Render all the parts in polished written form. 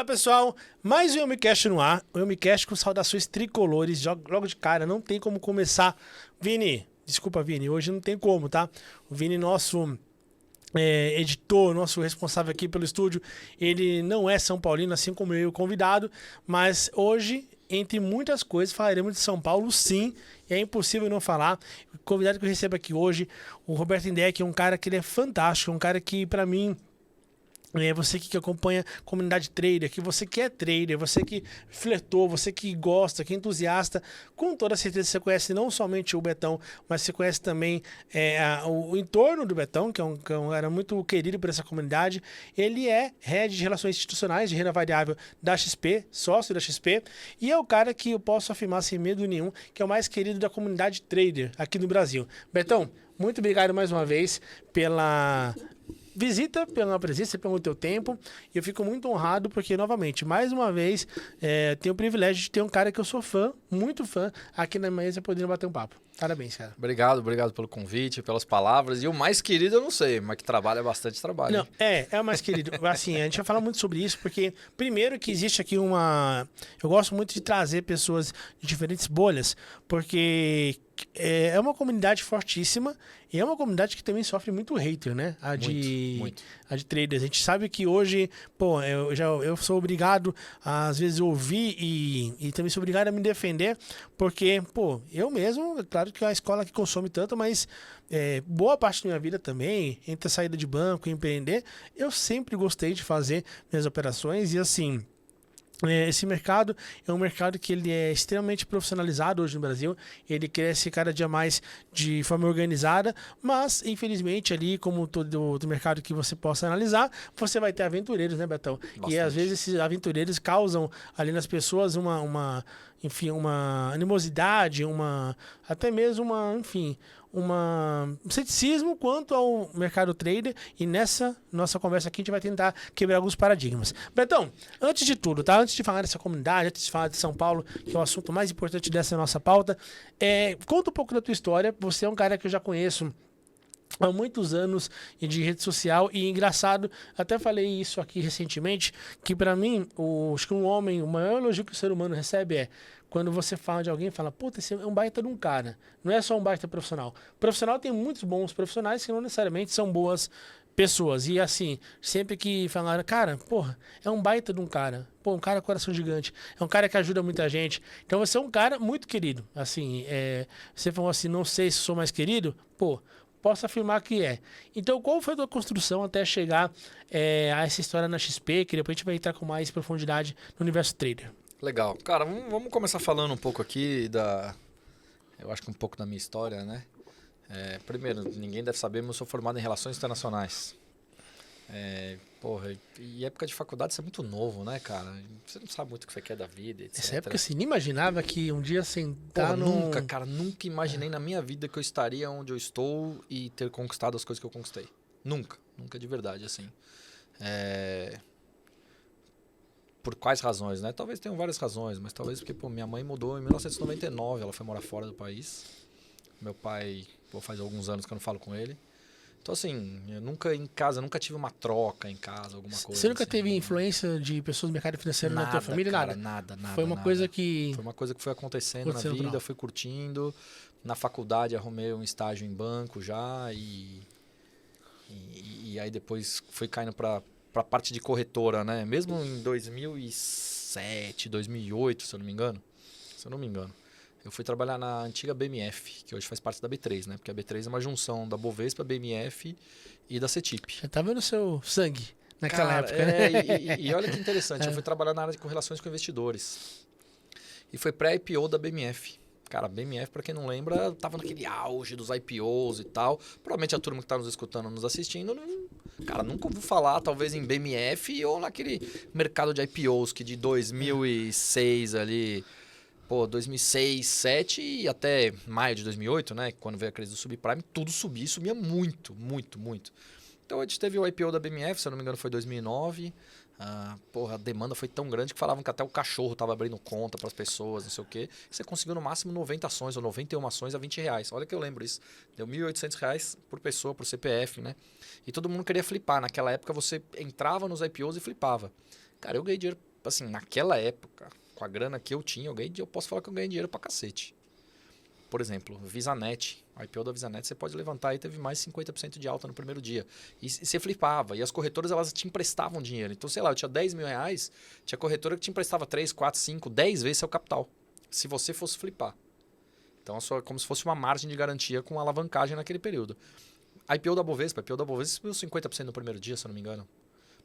Fala pessoal, mais um Elmicast no ar, o Elmicast com saudações tricolores, logo de cara, não tem como começar. Vini, desculpa Vini, hoje não tem como, tá? O Vini, nosso editor, nosso responsável aqui pelo estúdio, ele não é São Paulino, assim como eu, o convidado, mas hoje, entre muitas coisas, falaremos de São Paulo sim, e é impossível não falar. O convidado que eu recebo aqui hoje, o Roberto Indec, é um cara que ele é fantástico, um cara que pra mim... você que acompanha a comunidade trader, que você que é trader, você que flertou, você que gosta, que é entusiasta, com toda certeza você conhece não somente o Betão, mas você conhece também o entorno do Betão, que é um cara muito querido por essa comunidade. Ele é head de relações institucionais de renda variável da XP, sócio da XP, e é o cara que eu posso afirmar sem medo nenhum, que é o mais querido da comunidade trader aqui no Brasil. Betão, muito obrigado mais uma vez pela visita, pela presença, pelo teu tempo. E eu fico muito honrado porque, novamente, mais uma vez, tenho o privilégio de ter um cara que eu sou fã, muito fã, aqui na mesa podendo bater um papo. Parabéns, cara. Obrigado pelo convite, pelas palavras. E o mais querido eu não sei, mas que trabalha bastante trabalho. Não, é o mais querido. Assim, a gente vai falar muito sobre isso, porque primeiro que existe aqui uma... Eu gosto muito de trazer pessoas de diferentes bolhas, porque é uma comunidade fortíssima e é uma comunidade que também sofre muito hater, né? A de traders. A gente sabe que hoje, pô, eu sou obrigado a, às vezes, ouvir e também sou obrigado a me defender, porque, pô, eu mesmo, é claro que é a escola que consome tanto, mas boa parte da minha vida também, entre a saída de banco e empreender, eu sempre gostei de fazer minhas operações e assim... Esse mercado é um mercado que ele é extremamente profissionalizado hoje no Brasil, ele cresce cada dia mais de forma organizada, mas infelizmente ali, como todo mercado que você possa analisar, você vai ter aventureiros, né, Betão? Bastante. E às vezes esses aventureiros causam ali nas pessoas uma animosidade, até mesmo um ceticismo quanto ao mercado trader, e nessa nossa conversa aqui a gente vai tentar quebrar alguns paradigmas. Betão, antes de tudo, tá? Antes de falar dessa comunidade, antes de falar de São Paulo, que é o assunto mais importante dessa nossa pauta, conta um pouco da tua história. Você é um cara que eu já conheço há muitos anos de rede social e engraçado, até falei isso aqui recentemente, que pra mim, acho que o maior elogio que o ser humano recebe é quando você fala de alguém e fala, puta, esse é um baita de um cara. Não é só um baita profissional. Profissional tem muitos bons profissionais que não necessariamente são boas pessoas. E assim, sempre que falaram, cara, porra, é um baita de um cara. Pô, um cara coração gigante. É um cara que ajuda muita gente. Então você é um cara muito querido. Assim, você falou assim, não sei se sou mais querido. Pô, posso afirmar que é. Então, qual foi a tua construção até chegar a essa história na XP, que depois a gente vai entrar com mais profundidade no universo trader? Legal. Cara, vamos começar falando um pouco aqui eu acho que um pouco da minha história, né? Primeiro, ninguém deve saber, mas eu sou formado em Relações Internacionais. E época de faculdade você é muito novo, né, cara? Você não sabe muito o que você quer da vida, etc. Nessa época você nem imaginava que um dia sentar Nunca imaginei na minha vida que eu estaria onde eu estou e ter conquistado as coisas que eu conquistei. Nunca de verdade, assim. Por quais razões, né? Talvez tenham várias razões, mas talvez porque minha mãe mudou em 1999, ela foi morar fora do país. Meu pai, faz alguns anos que eu não falo com ele. Então, assim, eu nunca tive uma troca em casa, alguma coisa. Você nunca assim, teve influência de pessoas do mercado financeiro na tua família? Cara, nada. Foi uma coisa que... Foi uma coisa que foi acontecendo na vida, fui curtindo. Na faculdade arrumei um estágio em banco já e aí depois fui caindo pra parte de corretora, né? Mesmo em 2007, 2008, se eu não me engano. Eu fui trabalhar na antiga BMF, que hoje faz parte da B3, né? Porque a B3 é uma junção da Bovespa, BMF e da CETIP. Já tava no seu sangue naquela época. E olha que interessante, eu fui trabalhar na área de relações com investidores. E foi pré-IPO da BMF. Cara, a BMF, para quem não lembra, tava naquele auge dos IPOs e tal. Provavelmente a turma que tá nos escutando, nos assistindo, nunca ouviu falar, talvez, em BMF ou naquele mercado de IPOs que de 2006 ali... 2006, 2007 e até maio de 2008, né? Quando veio a crise do subprime, tudo subia muito. Então a gente teve o IPO da BMF, se eu não me engano foi 2009. A demanda foi tão grande que falavam que até o cachorro estava abrindo conta para as pessoas, não sei o quê. Você conseguiu no máximo 90 ações ou 91 ações a R$20. Olha que eu lembro isso. Deu R$1.800 por pessoa, por CPF, né? E todo mundo queria flipar. Naquela época você entrava nos IPOs e flipava. Cara, eu ganhei dinheiro assim, naquela época, com a grana que eu tinha, eu posso falar que eu ganhei dinheiro pra cacete. Por exemplo, VisaNet, a IPO da VisaNet, você pode levantar e teve mais de 50% de alta no primeiro dia. E você flipava, e as corretoras elas te emprestavam dinheiro. Então, sei lá, eu tinha 10 mil reais, tinha corretora que te emprestava 3, 4, 5, 10 vezes seu capital, se você fosse flipar. Então, como se fosse uma margem de garantia com alavancagem naquele período. A IPO da Bovespa subiu 50% no primeiro dia, se eu não me engano.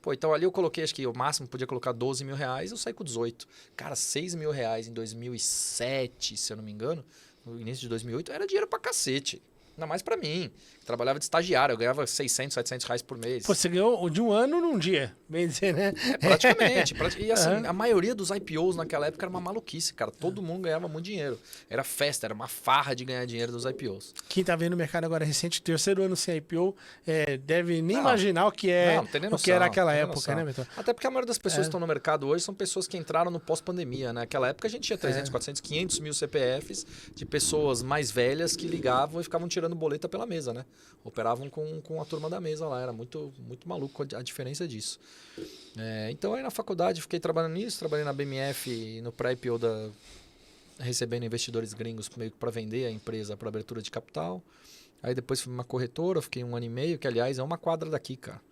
Pô, então ali eu coloquei, acho que o máximo podia colocar 12 mil reais, eu saí com 18. Cara, 6 mil reais em 2007, se eu não me engano, no início de 2008, era dinheiro pra cacete. Ainda mais pra mim. Trabalhava de estagiário, eu ganhava 600, 700 reais por mês. Pô, você ganhou de um ano num dia, bem dizer, né? Praticamente. E assim, a maioria dos IPOs naquela época era uma maluquice, cara. Todo mundo ganhava muito dinheiro. Era festa, era uma farra de ganhar dinheiro dos IPOs. Quem tá vendo o mercado agora recente, terceiro ano sem IPO, deve nem imaginar o que é, não tem nem noção, o que era naquela tem nem época, noção. né, Beto? Até porque a maioria das pessoas que estão no mercado hoje são pessoas que entraram no pós-pandemia, né? Naquela época a gente tinha 300, 400, 500 mil CPFs de pessoas mais velhas que ligavam e ficavam tirando boleta pela mesa, né? Operavam com a turma da mesa lá. Era muito, muito maluco a diferença disso. Então aí na faculdade fiquei trabalhando nisso, trabalhei na BMF no pré-IPO recebendo investidores gringos meio que para vender a empresa para abertura de capital. Aí depois fui uma corretora, fiquei 1 ano e meio, que aliás é uma quadra daqui, cara.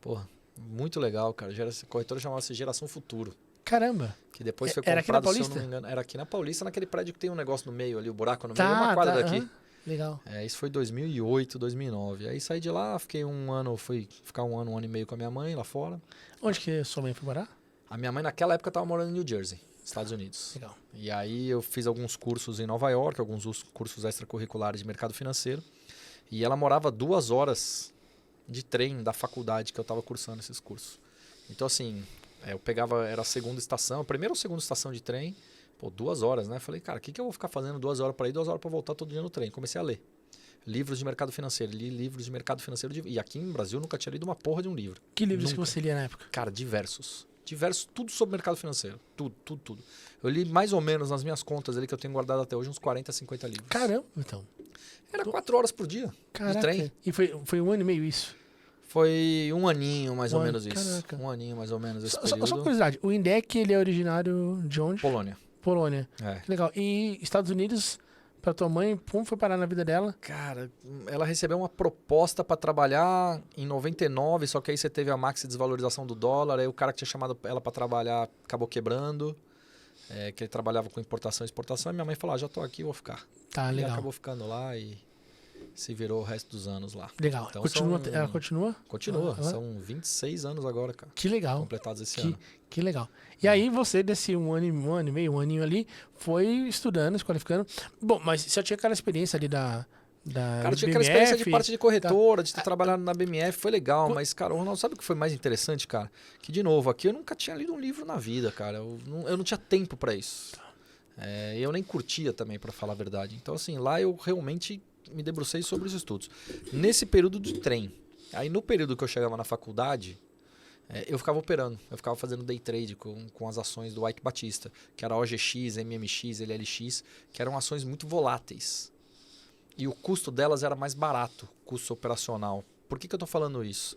Porra, muito legal, cara. A corretora chamava-se Geração Futuro. Caramba. Que depois foi Era comprado, aqui na Paulista? se eu não me engano. Era aqui na Paulista, naquele prédio que tem um negócio no meio ali, o buraco no meio, é uma quadra daqui. Legal. Isso foi 2008, 2009. Aí saí de lá, fiquei fui ficar um ano e meio com a minha mãe lá fora. Onde que sua mãe foi morar? A minha mãe naquela época estava morando em New Jersey, Estados Unidos. Legal. E aí eu fiz alguns cursos em Nova York, alguns cursos extracurriculares de mercado financeiro. E ela morava 2 horas de trem da faculdade que eu estava cursando esses cursos. Então assim, eu pegava, era a segunda estação, a primeira ou segunda estação de trem, 2 horas, né? Falei, cara, o que eu vou ficar fazendo 2 horas para ir, 2 horas para voltar todo dia no trem? Comecei a ler livros de mercado financeiro, li livros de mercado financeiro, e aqui no Brasil eu nunca tinha lido uma porra de um livro. Que livros Nunca. que você lia na época? Cara, diversos, tudo sobre mercado financeiro, tudo. Eu li mais ou menos nas minhas contas ali que eu tenho guardado até hoje uns 40, 50 livros. Caramba, então. Era 4 horas por dia de trem. E foi 1 ano e meio isso? Foi 1 aninho mais ou menos isso. Caraca. 1 aninho mais ou menos esse Só período. curiosidade, o Indec, ele é originário de onde? Polônia. Polônia. É. Que legal. E Estados Unidos, pra tua mãe, como foi parar na vida dela? Cara, ela recebeu uma proposta para trabalhar em 99, só que aí você teve a maxi desvalorização do dólar, aí o cara que tinha chamado ela para trabalhar acabou quebrando, que ele trabalhava com importação e exportação, e minha mãe falou, já tô aqui, vou ficar. Tá, E legal. acabou ficando lá e se virou o resto dos anos lá. Legal. Então, Ela continua? Continua, são 26 anos agora, cara. Que legal. Completados esse ano. Que legal. E aí você, desse 1 ano e meio, 1 aninho ali, foi estudando, se qualificando. Bom, mas você já tinha aquela experiência ali da Cara, eu tinha BMF, aquela experiência de parte de corretora, de ter trabalhado na BMF, foi legal, mas, cara, Ronaldo, sabe o que foi mais interessante, cara? Que, de novo, aqui eu nunca tinha lido um livro na vida, cara. Eu não tinha tempo pra isso. Eu nem curtia também, pra falar a verdade. Então, assim, lá eu realmente me debrucei sobre os estudos. Nesse período de trem, aí no período que eu chegava na faculdade, eu ficava operando, eu ficava fazendo day trade com as ações do Ike Batista, que era OGX, MMX, LLX, que eram ações muito voláteis. E o custo delas era mais barato, custo operacional. Por que eu estou falando isso?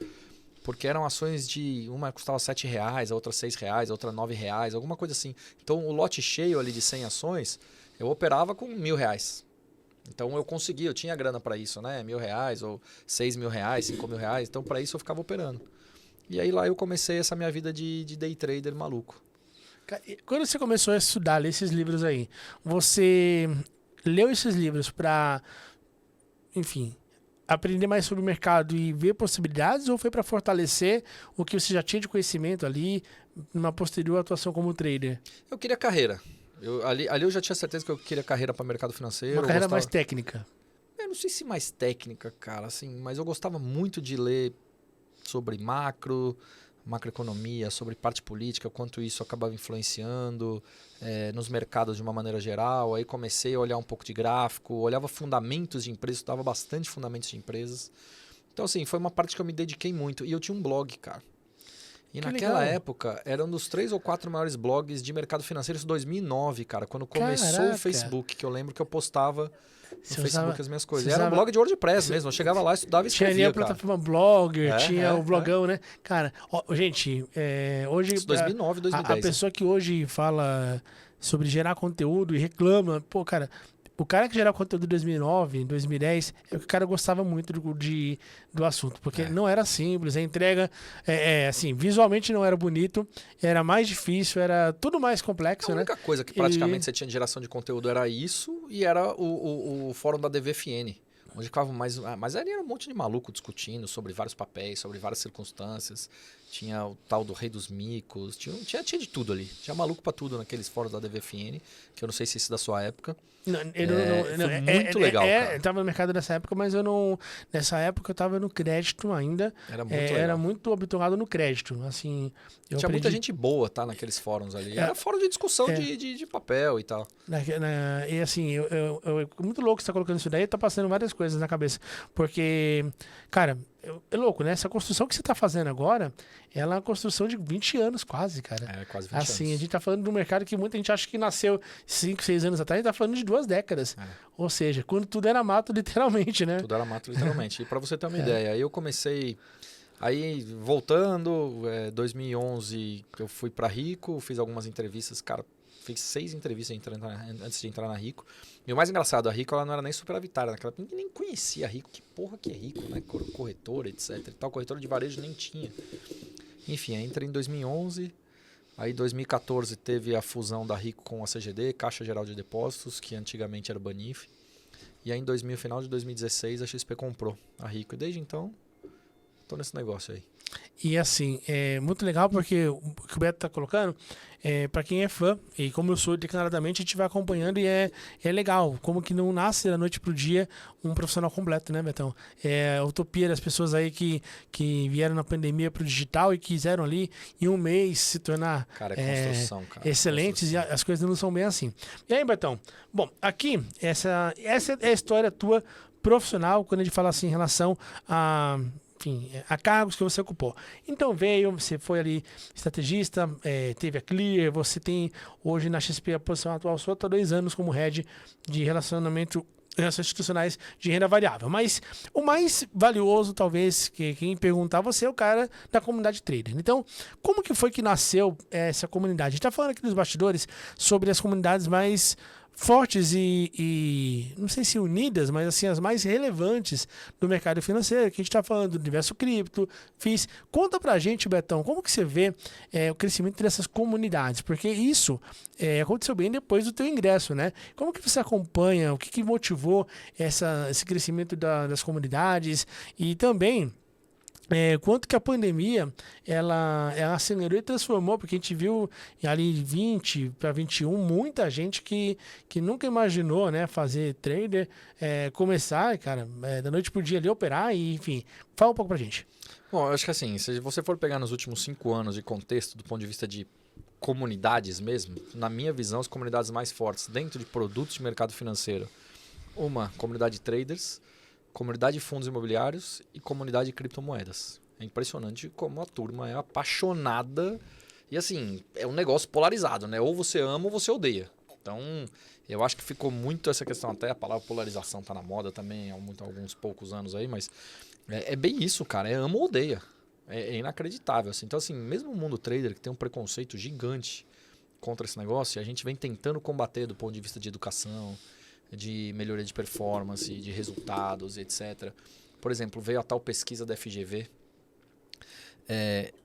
Porque eram ações uma custava R$7, a outra R$6, a outra R$9, alguma coisa assim. Então o lote cheio ali de 100 ações, eu operava com R$1.000. Então eu tinha grana para isso, né? R$1.000 ou R$6.000, R$5.000. Então para isso eu ficava operando. E aí lá eu comecei essa minha vida de day trader maluco. Quando você começou a estudar, ler esses livros aí, você leu esses livros para, enfim, aprender mais sobre o mercado e ver possibilidades, ou foi para fortalecer o que você já tinha de conhecimento ali numa posterior atuação como trader? Eu queria carreira. Ali eu já tinha certeza que eu queria carreira para mercado financeiro. Uma carreira mais técnica. Eu não sei se mais técnica, cara, assim, mas eu gostava muito de ler sobre macroeconomia, sobre parte política, quanto isso acabava influenciando nos mercados de uma maneira geral. Aí comecei a olhar um pouco de gráfico, olhava fundamentos de empresas, estudava bastante fundamentos de empresas. Então, assim, foi uma parte que eu me dediquei muito. E eu tinha um blog, cara. E naquela época, era um dos 3 ou 4 maiores blogs de mercado financeiro, isso em 2009, cara, quando começou o Facebook, que eu lembro que eu postava Facebook as minhas coisas. você E era um usava- blog de WordPress mesmo. Eu chegava lá, estudava e Tinha ali escrevia, a cara. plataforma Blogger, tinha o é. blogão, né? Cara, ó, gente, hoje... Isso 2009, A 2010. pessoa que hoje fala sobre gerar conteúdo e reclama, pô, cara, o cara que gerava conteúdo em 2009, 2010, é que o cara gostava muito do assunto, porque não era simples, a entrega, assim, visualmente não era bonito, era mais difícil, era tudo mais complexo, A né? única coisa que praticamente você tinha de geração de conteúdo era isso e era o fórum da DVFN. Onde ficava mais. Mas ali era um monte de maluco discutindo sobre vários papéis, sobre várias circunstâncias. Tinha o tal do Rei dos Micos, tinha de tudo ali. Tinha maluco pra tudo naqueles fóruns da DVFN, que eu não sei se isso é da sua época. Foi muito legal, cara. Eu tava no mercado nessa época, mas eu não. Nessa época eu tava no crédito ainda. Era muito legal. Era muito habituado no crédito. Assim, eu Tinha muita aprendi- gente boa, tá, naqueles fóruns ali. Era fórum de discussão de papel e tal. E assim, muito louco você tá colocando isso daí, tá passando várias coisas na cabeça. Porque, cara, é louco, né? Essa construção que você tá fazendo agora, ela é uma construção de 20 anos quase, cara. É, quase 20 Assim, a anos. gente tá falando de um mercado que muita gente acha que nasceu 5, 6 anos atrás, a gente tá falando de 2 décadas. Ou seja, quando tudo era mato, literalmente, né? Tudo era mato, literalmente. E pra você ter uma ideia, aí eu comecei... Aí, voltando, 2011, eu fui pra Rico, fiz algumas entrevistas. Cara, fiz 6 entrevistas antes de entrar na Rico. E o mais engraçado, a Rico ela não era nem superavitária naquela época. Ninguém nem conhecia a Rico. Que porra que é Rico, né? Corretora, etc. E tal, corretora de varejo nem tinha. Enfim, aí entrei em 2011. Aí em 2014 teve a fusão da Rico com a CGD, Caixa Geral de Depósitos, que antigamente era o Banif. E aí em final de 2016 a XP comprou a Rico. E desde então, tô nesse negócio aí. E assim, é muito legal porque o que o Beto tá colocando, para quem é fã, e como eu sou declaradamente, a gente vai acompanhando e é legal. Como que não nasce da noite pro dia um profissional completo, né, Betão? É a utopia das pessoas aí que vieram na pandemia pro digital e quiseram ali em um mês se tornar Cara, é construção, cara. excelentes, e as coisas não são bem assim. E aí, Betão? Bom, aqui, essa é a história tua profissional, quando a gente fala assim em relação a... Enfim, a cargos que você ocupou. Então você foi ali estrategista, teve a Clear, você tem hoje na XP a posição atual sua, está 2 anos como head de relações institucionais de renda variável. Mas o mais valioso, talvez, que quem perguntar, você é o cara da comunidade trader. Então, como que foi que nasceu essa comunidade? A gente está falando aqui nos bastidores sobre as comunidades mais fortes e não sei se unidas, mas assim as mais relevantes do mercado financeiro, que a gente está falando do universo cripto, FIIs. Conta pra gente, Betão, como que você vê o crescimento dessas comunidades? Porque isso aconteceu bem depois do teu ingresso, né? Como que você acompanha, o que motivou esse crescimento das comunidades e também... quanto que a pandemia ela acelerou e transformou, porque a gente viu ali 20 para 21 muita gente que nunca imaginou, né, fazer trader, começar, cara, da noite pro dia ali operar e enfim, fala um pouco pra gente. Bom, eu acho que assim, se você for pegar nos últimos 5 anos de contexto, do ponto de vista de comunidades mesmo, na minha visão, as comunidades mais fortes dentro de produtos de mercado financeiro, uma comunidade de traders, comunidade de fundos imobiliários e comunidade de criptomoedas. É impressionante como a turma é apaixonada e assim, é um negócio polarizado, né? Ou você ama ou você odeia. Então, eu acho que ficou muito essa questão, até a palavra polarização tá na moda também há alguns poucos anos aí, mas é bem isso, cara, é ama ou odeia. É inacreditável, assim. Então, assim, mesmo o mundo trader que tem um preconceito gigante contra esse negócio, a gente vem tentando combater do ponto de vista de educação, de melhoria de performance, de resultados, etc. Por exemplo, veio a tal pesquisa da FGV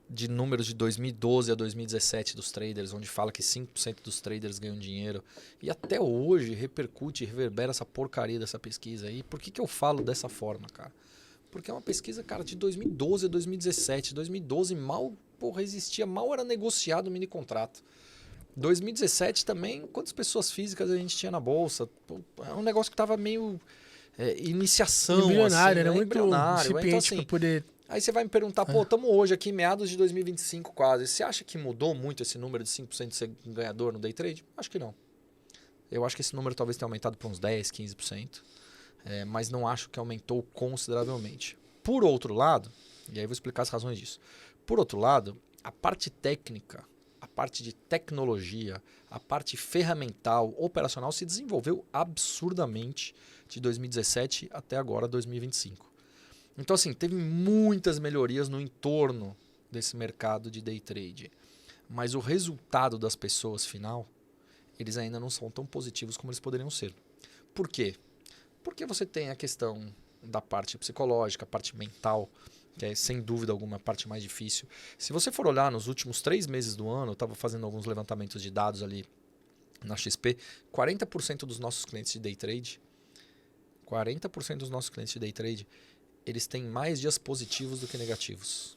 de números de 2012 a 2017 dos traders, onde fala que 5% dos traders ganham dinheiro. E até hoje repercute e reverbera essa porcaria dessa pesquisa aí. Por que eu falo dessa forma, cara? Porque é uma pesquisa, cara, de 2012 a 2017. 2012 mal existia, mal era negociado o mini contrato. 2017 também, quantas pessoas físicas a gente tinha na bolsa? Pô, é um negócio que tava meio iniciação. Embrionário, assim, era né? muito incipiente então, assim, para poder... Aí você vai me perguntar, pô, estamos hoje aqui, meados de 2025 quase. Você acha que mudou muito esse número de 5% de ser ganhador no day trade? Acho que não. Eu acho que esse número talvez tenha aumentado para uns 10%, 15%. Mas não acho que aumentou consideravelmente. Por outro lado, e aí eu vou explicar as razões disso. Por outro lado, a parte técnica a parte de tecnologia, a parte ferramental, operacional se desenvolveu absurdamente de 2017 até agora, 2025. Então, assim, teve muitas melhorias no entorno desse mercado de day trade. Mas o resultado das pessoas final, eles ainda não são tão positivos como eles poderiam ser. Por quê? Porque você tem a questão da parte psicológica, a parte mental, que é sem dúvida alguma a parte mais difícil. Se você for olhar nos últimos 3 meses do ano, eu estava fazendo alguns levantamentos de dados ali na XP, 40% dos nossos clientes de day trade, 40% dos nossos clientes de day trade, eles têm mais dias positivos do que negativos.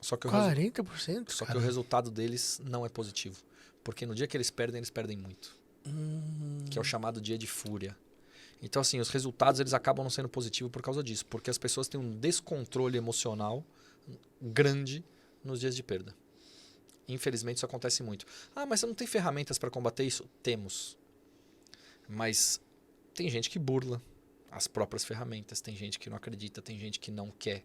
Só que 40%? Só que o resultado deles não é positivo. Porque no dia que eles perdem muito. Que é o chamado dia de fúria. Então, assim, os resultados eles acabam não sendo positivos por causa disso. Porque as pessoas têm um descontrole emocional grande nos dias de perda. Infelizmente, isso acontece muito. Ah, mas você não tem ferramentas para combater isso? Temos. Mas tem gente que burla as próprias ferramentas. Tem gente que não acredita, tem gente que não quer.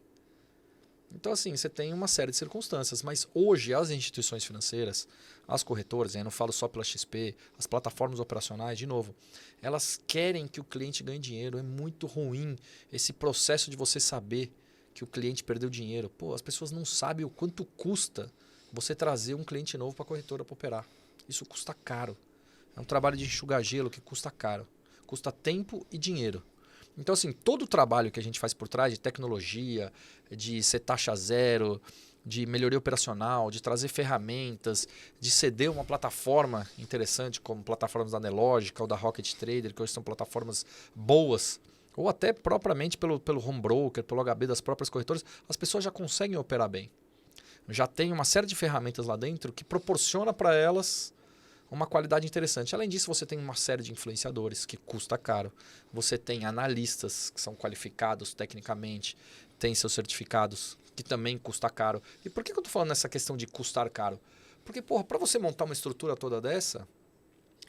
Então, assim, você tem uma série de circunstâncias. Mas hoje, as instituições financeiras, as corretoras, eu não falo só pela XP, as plataformas operacionais, de novo, elas querem que o cliente ganhe dinheiro. É muito ruim esse processo de você saber que o cliente perdeu dinheiro. Pô, as pessoas não sabem o quanto custa você trazer um cliente novo para a corretora para operar. Isso custa caro. É um trabalho de enxugar gelo que custa caro. Custa tempo e dinheiro. Então, assim, todo o trabalho que a gente faz por trás de tecnologia, de ser taxa zero, de melhoria operacional, de trazer ferramentas, de ceder uma plataforma interessante como plataformas da Analogica ou da Rocket Trader, que hoje são plataformas boas, ou até propriamente pelo home broker, pelo HB das próprias corretoras, as pessoas já conseguem operar bem. Já tem uma série de ferramentas lá dentro que proporciona para elas uma qualidade interessante. Além disso, você tem uma série de influenciadores que custa caro. Você tem analistas que são qualificados tecnicamente, tem seus certificados que também custa caro. E por que eu estou falando nessa questão de custar caro? Porque, porra, para você montar uma estrutura toda dessa,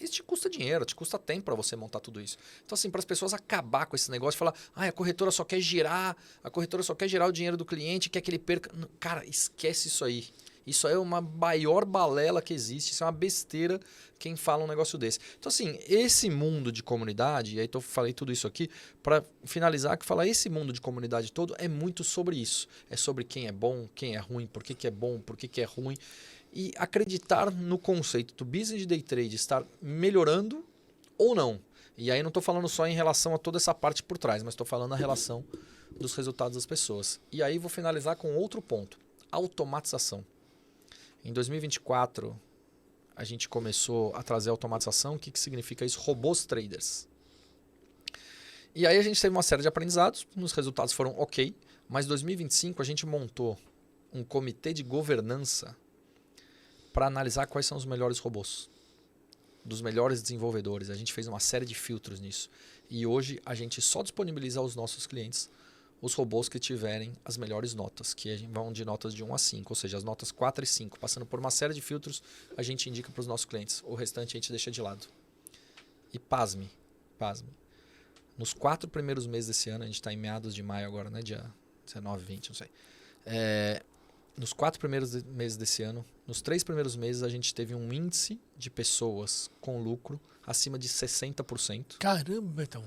isso te custa dinheiro, te custa tempo para você montar tudo isso. Então, assim, para as pessoas acabar com esse negócio, falar, a corretora só quer girar, o dinheiro do cliente, quer que ele perca. Cara, esquece isso aí. Isso é uma maior balela que existe, isso é uma besteira quem fala um negócio desse. Então, assim, esse mundo de comunidade, e aí falei tudo isso aqui para finalizar, que falar esse mundo de comunidade todo é muito sobre isso. É sobre quem é bom, quem é ruim, por que é bom, por que é ruim. E acreditar no conceito do business de day trade estar melhorando ou não. E aí não estou falando só em relação a toda essa parte por trás, mas estou falando a relação dos resultados das pessoas. E aí vou finalizar com outro ponto, automatização. Em 2024, a gente começou a trazer automatização. O que significa isso? Robôs traders. E aí a gente teve uma série de aprendizados, os resultados foram ok, mas em 2025 a gente montou um comitê de governança para analisar quais são os melhores robôs, dos melhores desenvolvedores. A gente fez uma série de filtros nisso. E hoje a gente só disponibiliza aos nossos clientes os robôs que tiverem as melhores notas, que vão de notas de 1 a 5, ou seja, as notas 4 e 5. Passando por uma série de filtros, a gente indica para os nossos clientes. O restante a gente deixa de lado. E pasme. Nos 4 primeiros meses desse ano, a gente está em meados de maio agora, né? Dia 19, 20, não sei. Nos 4 primeiros meses desse ano, nos 3 primeiros meses, a gente teve um índice de pessoas com lucro acima de 60%. Caramba, então.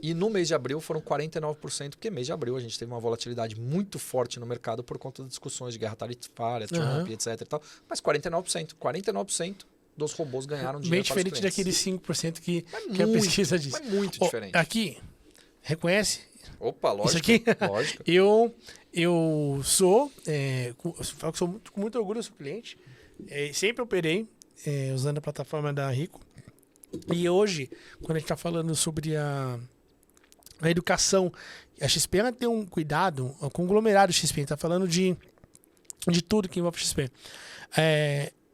E no mês de abril foram 49%, porque mês de abril a gente teve uma volatilidade muito forte no mercado por conta das discussões de guerra tarifária, Trump, etc. E tal. Mas 49% dos robôs ganharam dinheiro. Bem diferente daqueles 5% que a pesquisa diz. Mas muito diferente. Aqui, reconhece? Opa, lógico. Isso aqui? Lógico. Eu sou, falo que sou com muito orgulho, eu sou cliente. Sempre operei usando a plataforma da Rico. E hoje, quando a gente está falando sobre a educação, a XP ela tem um cuidado, o conglomerado XP, a gente está falando de tudo que envolve a XP.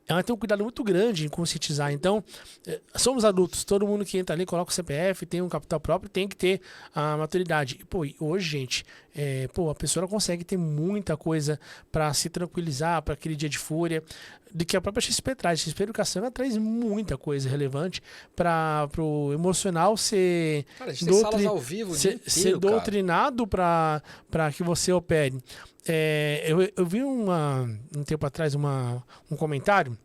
Ela tem um cuidado muito grande em conscientizar. Então, somos adultos, todo mundo que entra ali coloca o CPF, tem um capital próprio, tem que ter a maturidade. E hoje, gente, a pessoa ela consegue ter muita coisa para se tranquilizar, para aquele dia de fúria, do que a própria XP traz. A XP Educação ela traz muita coisa relevante para o emocional ser, cara, a gente tem salas ao vivo ser doutrinado para que você opere. Eu vi um tempo atrás um comentário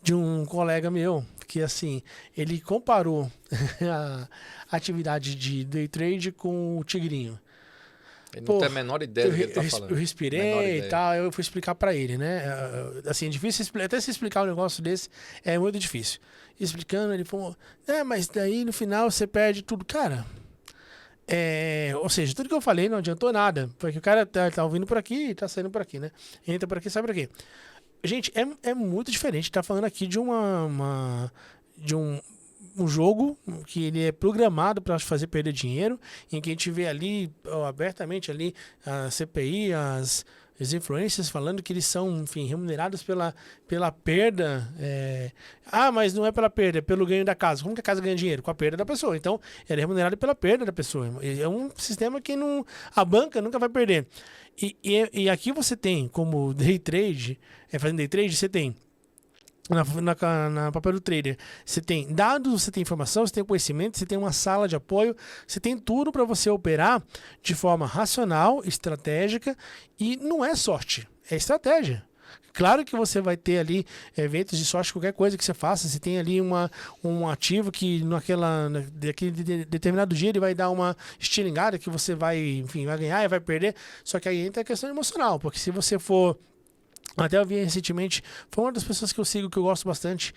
de um colega meu, que assim, ele comparou a atividade de day trade com o Tigrinho. Ele não Pô, tem a menor ideia do que ele tá eu falando. Menor respirei e ideia. tal, eu fui explicar pra ele, né? Assim, é difícil, até se explicar um negócio desse é muito difícil. Explicando, ele falou, mas daí no final você perde tudo. Cara, ou seja, tudo que eu falei não adiantou nada, porque o cara tá ouvindo por aqui e tá saindo por aqui, né? Entra por aqui, sai por aqui. Gente, é muito diferente. Tá falando aqui de de um jogo que ele é programado para fazer perder dinheiro, em que a gente vê ali, abertamente ali, a CPI, as influências falando que eles são, enfim, remunerados pela perda. Mas não é pela perda, é pelo ganho da casa. Como que a casa ganha dinheiro? Com a perda da pessoa. Então, ele é remunerado pela perda da pessoa. É um sistema que não, a banca nunca vai perder. E aqui você tem, como day trade, fazendo day trade, você tem na papel do trader, você tem dados, você tem informação, você tem conhecimento, você tem uma sala de apoio, você tem tudo para você operar de forma racional, estratégica, e não é sorte, é estratégia. Claro que você vai ter ali eventos de sorte, qualquer coisa que você faça. Você tem ali um ativo que naquele determinado dia ele vai dar uma estilingada que você vai, enfim, vai ganhar e vai perder. Só que aí entra a questão emocional, porque se você for... Até eu vi recentemente, foi uma das pessoas que eu sigo, que eu gosto bastante,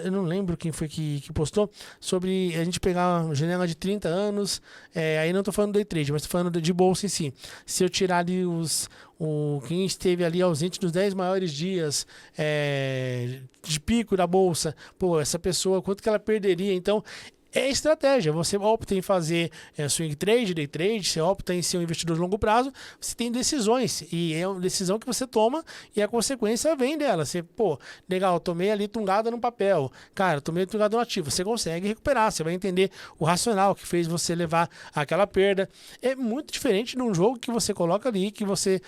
eu não lembro quem foi que postou, sobre a gente pegar uma janela de 30 anos, aí não estou falando do day trade, mas estou falando de bolsa em si. Se eu tirar ali quem esteve ali ausente nos 10 maiores dias de pico da bolsa, pô, essa pessoa, quanto que ela perderia? Então, é estratégia. Você opta em fazer swing trade, day trade, você opta em ser um investidor de longo prazo, você tem decisões. E é uma decisão que você toma e a consequência vem dela. Você, pô, legal, tomei ali tungada no papel. Cara, tomei tungada no ativo. Você consegue recuperar, você vai entender o racional que fez você levar aquela perda. É muito diferente de um jogo que você coloca ali, que você,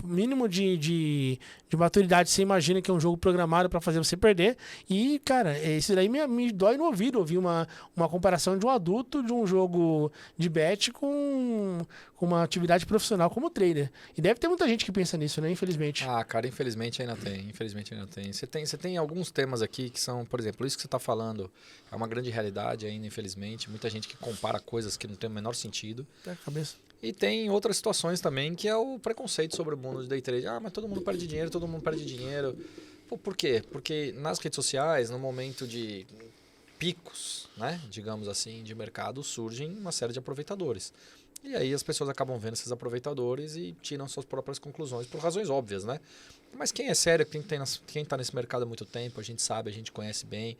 mínimo de maturidade, você imagina que é um jogo programado para fazer você perder. E, cara, isso daí me dói no ouvido ouvir uma comparação de um adulto de um jogo de bet com uma atividade profissional como trader. E deve ter muita gente que pensa nisso, né? Infelizmente. Ah, cara, infelizmente ainda tem. Infelizmente ainda tem. Você tem alguns temas aqui que são, por exemplo, isso que você está falando é uma grande realidade ainda, infelizmente. Muita gente que compara coisas que não tem o menor sentido. Cabeça. E tem outras situações também, que é o preconceito sobre o mundo de day trade. Ah, mas todo mundo perde dinheiro, todo mundo perde dinheiro. Pô, por quê? Porque nas redes sociais, no momento de picos, né, digamos assim, de mercado, surgem uma série de aproveitadores. E aí as pessoas acabam vendo esses aproveitadores e tiram suas próprias conclusões, por razões óbvias, né? Mas quem é sério, quem está nesse mercado há muito tempo, a gente sabe, a gente conhece bem.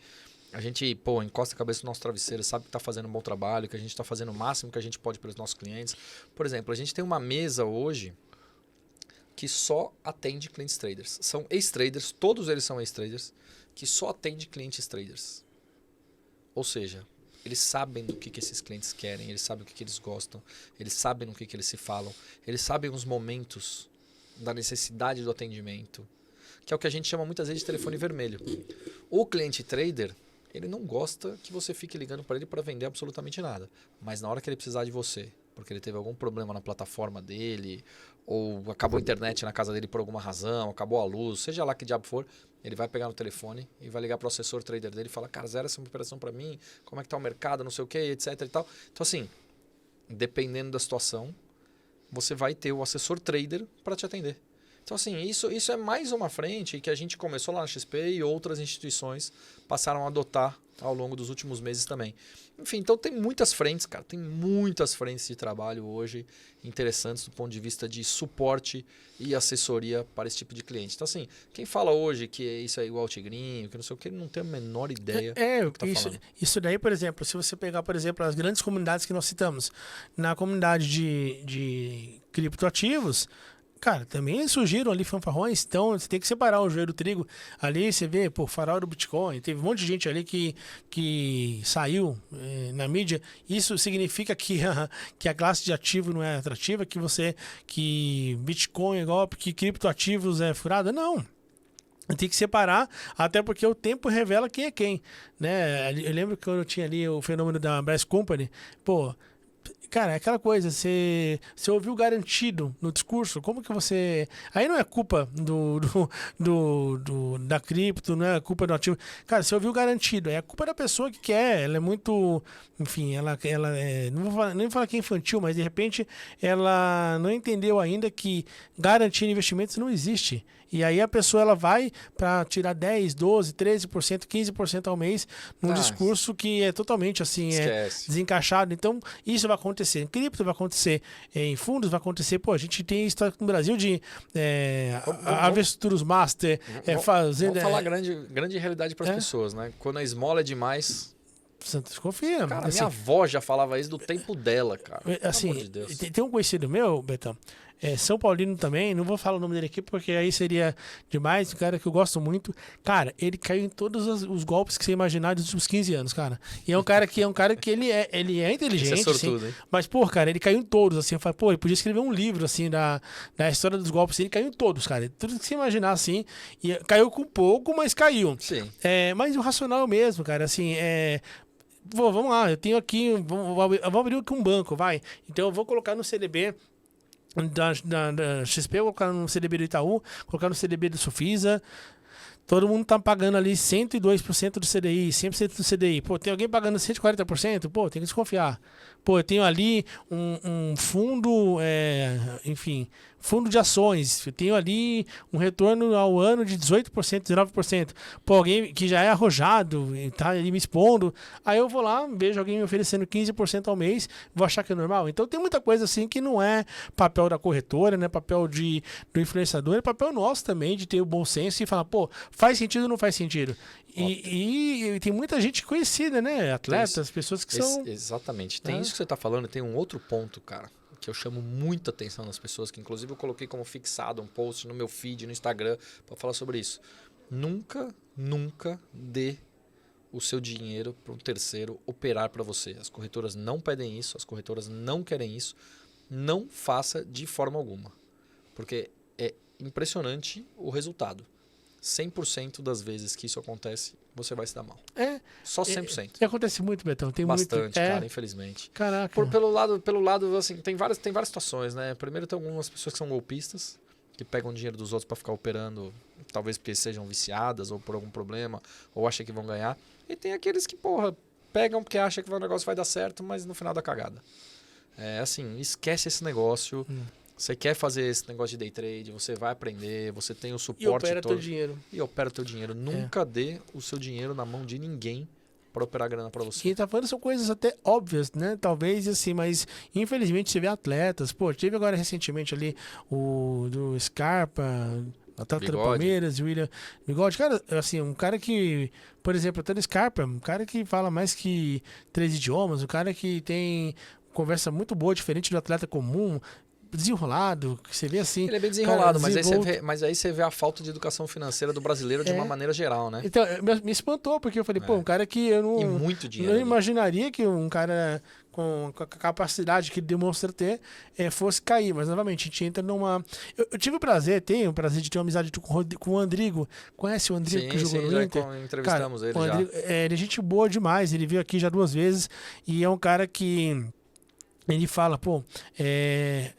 A gente, pô, encosta a cabeça no nosso travesseiro, sabe que está fazendo um bom trabalho, que a gente está fazendo o máximo que a gente pode pelos nossos clientes. Por exemplo, a gente tem uma mesa hoje que só atende clientes traders. São ex-traders, todos eles são ex-traders, que só atende clientes traders. Ou seja, eles sabem do que esses clientes querem, eles sabem o que eles gostam, eles sabem no que eles se falam, eles sabem os momentos da necessidade do atendimento, que é o que a gente chama muitas vezes de telefone vermelho. O cliente trader, ele não gosta que você fique ligando para ele para vender absolutamente nada. Mas na hora que ele precisar de você, porque ele teve algum problema na plataforma dele, ou acabou a internet na casa dele por alguma razão, acabou a luz, seja lá que diabo for, ele vai pegar no telefone e vai ligar para o assessor trader dele e falar, cara, zera essa operação para mim, como é que tá o mercado, não sei o que, etc e tal. Então assim, dependendo da situação, você vai ter o assessor trader para te atender. Então, assim, isso é mais uma frente que a gente começou lá na XP e outras instituições passaram a adotar ao longo dos últimos meses também. Enfim, então tem muitas frentes, cara. Tem muitas frentes de trabalho hoje interessantes do ponto de vista de suporte e assessoria para esse tipo de cliente. Então, assim, quem fala hoje que isso é igual ao Tigrinho, que não sei o que, ele não tem a menor ideia do que tá falando. Isso daí, por exemplo, se você pegar, por exemplo, as grandes comunidades que nós citamos, na comunidade de criptoativos, cara, também surgiram ali fanfarrões, então você tem que separar o joio do trigo. Ali você vê, pô, farol do Bitcoin, teve um monte de gente ali que saiu na mídia. Isso significa que a classe de ativo não é atrativa, que Bitcoin é golpe, que criptoativos é furada? Não. Tem que separar, até porque o tempo revela quem é quem, né? Eu lembro que quando eu tinha ali o fenômeno da Brass Company, pô, cara, é aquela coisa, você ouviu garantido no discurso, como que você... Aí não é culpa da cripto, não é culpa do ativo. Cara, você ouviu garantido, é a culpa da pessoa que quer, ela é muito... Enfim, ela é... Não vou falar, nem falar que é infantil, mas de repente ela não entendeu ainda que garantir investimentos não existe. E aí a pessoa ela vai para tirar 10, 12, 13%, 15% ao mês num discurso que é totalmente assim, desencaixado. Então, isso vai acontecer em cripto, vai acontecer em fundos, vai acontecer... Pô, a gente tem história no Brasil de avestruz master, fazendo... Vamos falar grande realidade para as pessoas, né? Quando a esmola é demais... Santos confia. Cara, assim, minha avó já falava isso do tempo dela, cara. Assim, pelo amor de Deus. Tem um conhecido meu, Betão, São Paulino também, não vou falar o nome dele aqui porque aí seria demais, um cara que eu gosto muito. Cara, ele caiu em todos os golpes que você imaginar dos últimos 15 anos, cara. E é um cara que ele é inteligente, Isso é sortudo, assim, mas, pô, cara, ele caiu em todos, assim. Eu falei, pô, ele podia escrever um livro, assim, da história dos golpes. Ele caiu em todos, cara. Tudo que você imaginar, assim, e caiu com pouco, mas caiu. Sim. Mas o racional é o mesmo, cara, assim, vamos lá, eu tenho aqui, eu vou abrir aqui um banco, vai. Então eu vou colocar no CDB da XP, vou colocar no CDB do Itaú, colocar no CDB do Sofisa. Todo mundo tá pagando ali 102% do CDI, 100% do CDI. Pô, tem alguém pagando 140%? Pô, tem que desconfiar. Pô, eu tenho ali um fundo, enfim, fundo de ações. Eu tenho ali um retorno ao ano de 18%, 19%. Pô, alguém que já é arrojado e tá ali me expondo. Aí eu vou lá, vejo alguém me oferecendo 15% ao mês, vou achar que é normal. Então tem muita coisa assim que não é papel da corretora, né? Papel do influenciador, é papel nosso também de ter o bom senso e falar, pô, faz sentido ou não faz sentido? E tem muita gente conhecida, né? Atletas, pessoas que são... Exatamente. Tem isso que você está falando, tem um outro ponto, cara, que eu chamo muita atenção das pessoas, que inclusive eu coloquei como fixado um post no meu feed, no Instagram, para falar sobre isso. Nunca dê o seu dinheiro para um terceiro operar para você. As corretoras não pedem isso, as corretoras não querem isso. Não faça de forma alguma. Porque é impressionante o resultado. 100% das vezes que isso acontece, você vai se dar mal. Só 100%. E acontece muito, Betão. Tem bastante, muito, cara, infelizmente. Caraca. Pelo lado, assim, tem várias situações, né? Primeiro tem algumas pessoas que são golpistas, que pegam dinheiro dos outros para ficar operando, talvez porque sejam viciadas ou por algum problema, ou acham que vão ganhar. E tem aqueles que, porra, pegam porque acham que o negócio vai dar certo, mas no final dá cagada. Assim, esquece esse negócio. Você quer fazer esse negócio de day trade, você vai aprender, você tem o suporte todo. E opera teu dinheiro. Nunca dê o seu dinheiro na mão de ninguém para operar grana para você. E tá falando são coisas até óbvias, né? Talvez assim, mas infelizmente você vê atletas. Pô, teve agora recentemente ali o do Scarpa, atleta do Palmeiras, o William Bigode. Cara, assim, um cara que, por exemplo, até do Scarpa, um cara que fala mais que 3 idiomas, um cara que tem conversa muito boa, diferente do atleta comum, desenrolado, que você vê assim... Ele é bem desenrolado, cara, mas aí você vê a falta de educação financeira do brasileiro de uma maneira geral, né? Então, me espantou, porque eu falei, pô, um cara que eu não... E muito dinheiro. Não imaginaria que um cara com a capacidade que demonstra ter fosse cair, mas novamente, a gente entra numa... Eu tive tenho o prazer de ter uma amizade com o Andrigo. Conhece o Andrigo que jogou no Inter? Entrevistamos ele Andrigo, ele é gente boa demais, ele veio aqui já 2 vezes e é um cara que... Ele fala, pô,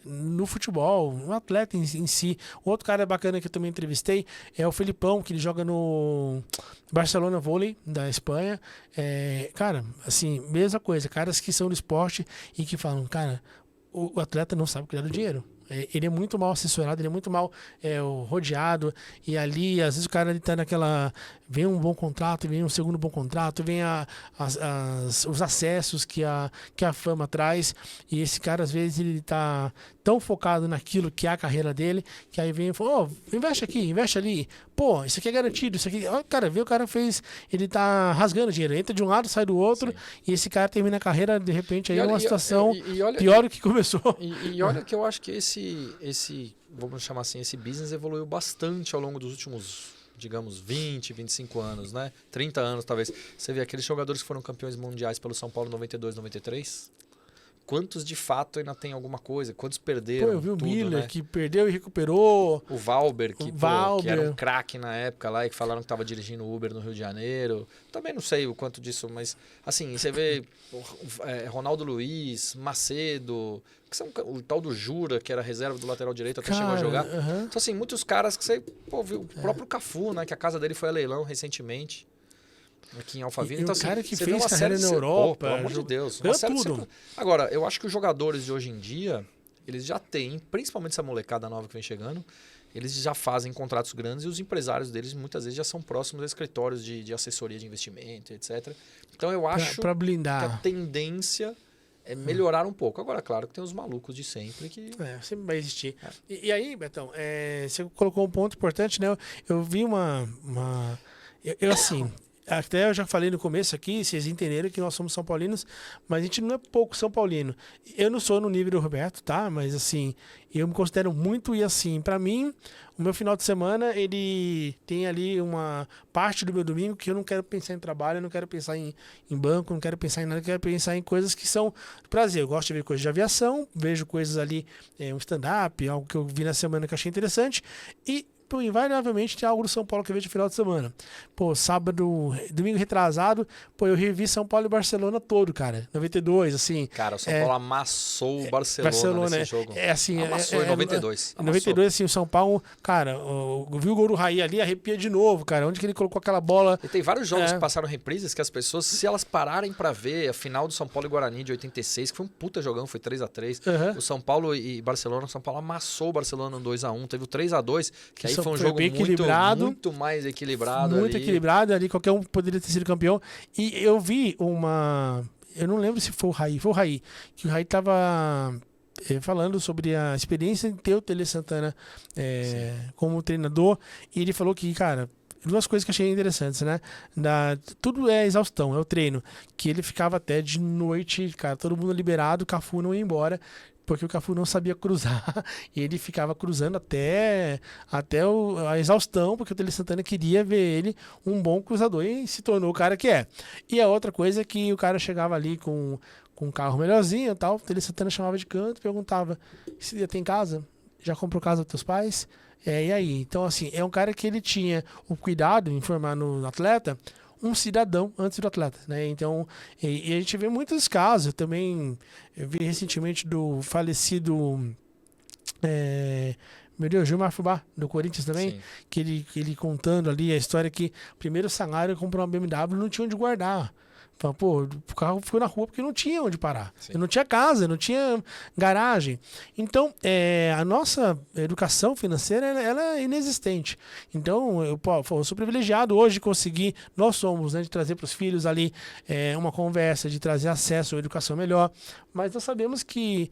no futebol, um atleta em si. Outro cara bacana que eu também entrevistei é o Felipão, que ele joga no Barcelona Vôlei, da Espanha. Cara, assim, mesma coisa. Caras que são do esporte e que falam, cara, o atleta não sabe cuidar do dinheiro. Ele é muito mal assessorado, ele é muito mal rodeado. E ali, às vezes, o cara ele tá naquela... Vem um bom contrato, vem um segundo bom contrato, vem os acessos que a fama traz. E esse cara, às vezes, ele tá tão focado naquilo que é a carreira dele, que aí vem e fala, investe aqui, investe ali. Pô, isso aqui é garantido, isso aqui... Ó, cara, o cara fez... Ele tá rasgando dinheiro, entra de um lado, sai do outro. Sim. E esse cara termina a carreira, de repente, aí é uma situação pior do que começou. E olha que eu acho que esse, vamos chamar assim, esse business evoluiu bastante ao longo dos últimos, digamos, 20, 25 anos, né? 30 anos, talvez. Você vê aqueles jogadores que foram campeões mundiais pelo São Paulo 92, 93... quantos de fato ainda tem alguma coisa, quantos Pô, perderam eu vi o tudo, Miller né? que perdeu e recuperou. O Valber, que, O pô, Valber. que era um craque na época lá e que falaram que estava dirigindo Uber no Rio de Janeiro. Também não sei o quanto disso, mas assim, você vê Ronaldo Luiz, Macedo, que são o tal do Jura, que era reserva do lateral direito, até chegou a jogar. aham. Então, assim, muitos caras que você pô, viu, o próprio Cafu, né? Que a casa dele foi a leilão recentemente. Aqui em Alphaville. E Então, o assim, cara que você vê fez uma carreira série na Europa, Pô, pelo amor de Deus. ganhou Uma série tudo. Agora, eu acho que os jogadores de hoje em dia, eles já têm, principalmente essa molecada nova que vem chegando, eles já fazem contratos grandes e os empresários deles muitas vezes já são próximos a escritórios de assessoria de investimento, etc. Então eu acho Pra que a blindar. tendência é melhorar um pouco. Agora, claro que tem os malucos de sempre que... Sempre vai existir. E aí, Betão, você colocou um ponto importante, né? Eu vi eu, assim, até eu já falei no começo aqui, vocês entenderam que nós somos São Paulinos, mas a gente não é pouco São Paulino. Eu não sou no nível do Roberto, tá? Mas assim, eu me considero muito e assim, pra mim, o meu final de semana, ele tem ali uma parte do meu domingo que eu não quero pensar em trabalho, eu não quero pensar em banco, não quero pensar em nada, eu quero pensar em coisas que são prazer. Eu gosto de ver coisas de aviação, vejo coisas ali, um stand-up, algo que eu vi na semana que eu achei interessante, e pô, invariavelmente tem algo do São Paulo que eu vejo no final de semana. Pô, domingo retrasado, pô, eu revi São Paulo e Barcelona todo, cara. 92, assim. Cara, o São Paulo amassou o Barcelona nesse jogo. Assim, amassou em 92. Em 92, assim, o São Paulo, cara, eu vi o gol do Raí ali, arrepia de novo, cara. Onde que ele colocou aquela bola? E tem vários jogos que passaram reprises que as pessoas, se elas pararem pra ver a final do São Paulo e Guarani de 86, que foi um puta jogão, foi 3-3. O São Paulo e Barcelona, o São Paulo amassou o Barcelona no 2-1, teve o 3-2, que aí foi um jogo muito mais equilibrado. Muito equilibrado ali, qualquer um poderia ter sido campeão. E eu vi eu não lembro se foi o Raí, que o Raí tava falando sobre a experiência de ter o Tele Santana como treinador, e ele falou que, cara, duas coisas que eu achei interessantes, né? Tudo é exaustão, é o treino. Que ele ficava até de noite, cara, todo mundo liberado, o Cafu não ia embora, porque o Cafu não sabia cruzar, e ele ficava cruzando até a exaustão, porque o Tele Santana queria ver ele um bom cruzador, e se tornou o cara que é. E a outra coisa é que o cara chegava ali com um carro melhorzinho e tal, o Tele Santana chamava de canto, perguntava, se já tem casa? Já comprou casa dos teus pais? E aí? Então, assim, é um cara que ele tinha o cuidado em formar no atleta um cidadão antes do atleta, né? Então, e a gente vê muitos casos. Eu vi recentemente do falecido meu Deus, Gilmar Fubá, do Corinthians também, que ele contando ali a história que o primeiro salário comprou uma BMW, não tinha onde guardar. Pô, o carro ficou na rua porque não tinha onde parar. Não tinha casa, não tinha garagem. Então, a nossa educação financeira ela é inexistente. Então, eu sou privilegiado hoje de conseguir, nós somos, né, de trazer para os filhos ali uma conversa, de trazer acesso à educação melhor. Mas nós sabemos que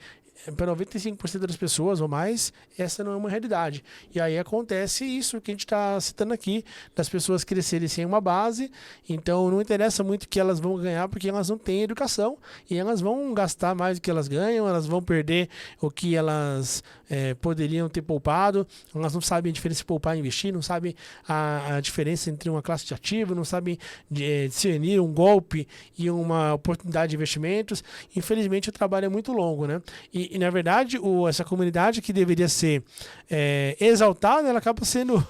para 95% das pessoas ou mais, essa não é uma realidade. E aí acontece isso que a gente está citando aqui, das pessoas crescerem sem uma base, então não interessa muito o que elas vão ganhar, porque elas não têm educação, e elas vão gastar mais do que elas ganham, elas vão perder o que elas poderiam ter poupado, elas não sabem a diferença de poupar e investir, não sabem a diferença entre uma classe de ativo, não sabem discernir um golpe e uma oportunidade de investimentos. Infelizmente o trabalho é muito longo, né? E na verdade, essa comunidade que deveria ser exaltada, ela acaba sendo,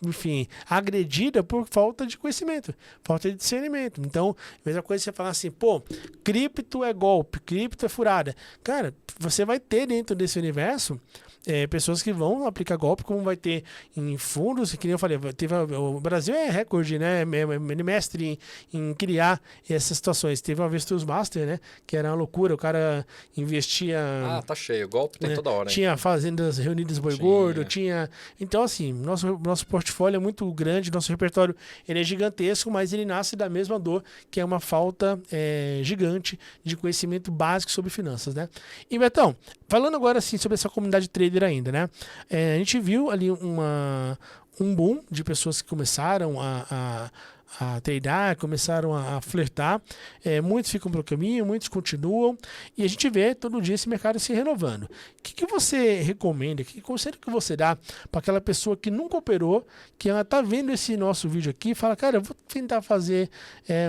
enfim, agredida por falta de conhecimento, falta de discernimento. Então, a mesma coisa você falar assim, pô, cripto é golpe, cripto é furada. Cara, você vai ter dentro desse universo pessoas que vão aplicar golpe, como vai ter em fundos, que nem eu falei, o Brasil é recorde, né? Mestre em criar essas situações. Teve uma vez os Master, né? Que era uma loucura, o cara investia. Tá cheio, golpe tem toda hora. Tinha fazendas reunidas boi gordo, tinha. Então, assim, nosso portfólio é muito grande, nosso repertório ele é gigantesco, mas ele nasce da mesma dor, que é uma falta gigante de conhecimento básico sobre finanças, né? E Betão, falando agora assim sobre essa comunidade trader ainda, né? A gente viu ali um boom de pessoas que começaram a treinar, começaram a flertar. Muitos ficam pelo caminho, muitos continuam. E a gente vê todo dia esse mercado se renovando. O que você recomenda? Que conselho que você dá para aquela pessoa que nunca operou, que ela está vendo esse nosso vídeo aqui e fala, cara, eu vou tentar fazer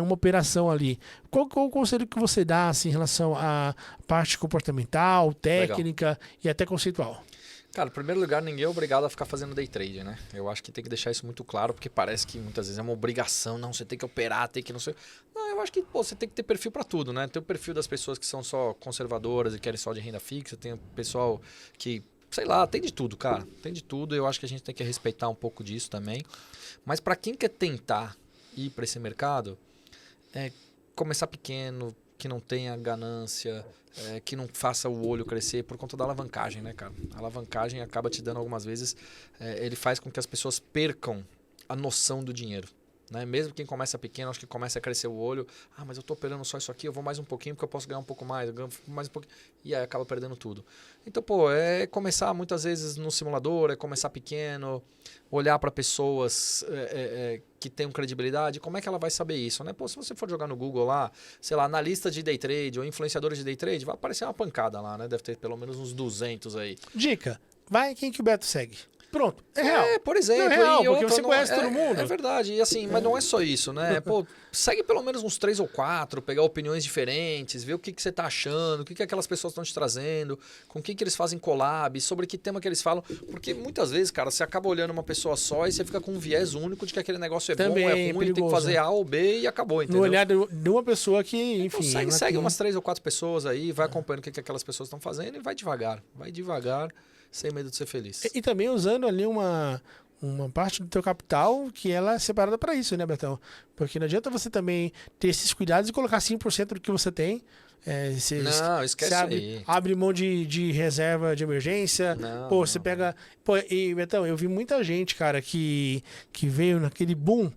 uma operação ali. Qual o conselho que você dá assim, em relação à parte comportamental, técnica Legal. E até conceitual? Cara, em primeiro lugar, ninguém é obrigado a ficar fazendo day trade, né? Eu acho que tem que deixar isso muito claro, porque parece que muitas vezes é uma obrigação, não, você tem que operar, tem que não sei... Não, eu acho que você tem que ter perfil para tudo, né? Tem o perfil das pessoas que são só conservadoras e querem só de renda fixa, tem o pessoal que, sei lá, tem de tudo, cara. Tem de tudo, eu acho que a gente tem que respeitar um pouco disso também. Mas para quem quer tentar ir para esse mercado, começar pequeno, que não tenha ganância... que não faça o olho crescer por conta da alavancagem, né, cara? A alavancagem acaba te dando algumas vezes, ele faz com que as pessoas percam a noção do dinheiro, né? Mesmo quem começa pequeno, acho que começa a crescer o olho, mas eu tô operando só isso aqui, eu vou mais um pouquinho porque eu posso ganhar um pouco mais, eu ganho mais um pouquinho, e aí acaba perdendo tudo. Então, é começar muitas vezes no simulador, começar pequeno, olhar para pessoas que tenham credibilidade, como é que ela vai saber isso, né? Se você for jogar no Google lá, sei lá, analista de day trade ou influenciadores de day trade, vai aparecer uma pancada lá, né? Deve ter pelo menos uns 200 aí. Dica, vai quem que o Beto segue. Pronto, é real. Por exemplo. Não é real, porque outra, você conhece todo mundo. É verdade, e assim, mas não é só isso, né? Segue pelo menos uns 3 ou 4, pegar opiniões diferentes, ver o que você tá achando, o que aquelas pessoas estão te trazendo, com quem que eles fazem collab, sobre que tema que eles falam. Porque muitas vezes, cara, você acaba olhando uma pessoa só e você fica com um viés único de que aquele negócio também bom, é ruim, perigoso. tem que fazer A ou B e acabou, entendeu? No olhar de uma pessoa que, enfim... Então segue umas 3 ou 4 pessoas aí, vai acompanhando o que aquelas pessoas estão fazendo e vai devagar, sem medo de ser feliz. E também usando ali uma parte do teu capital que ela é separada para isso, né, Betão? Porque não adianta você também ter esses cuidados e colocar 5% do que você tem. Não, esquece aí. Abre mão de reserva de emergência. Você pega... E, Betão, eu vi muita gente, cara, que veio naquele boom...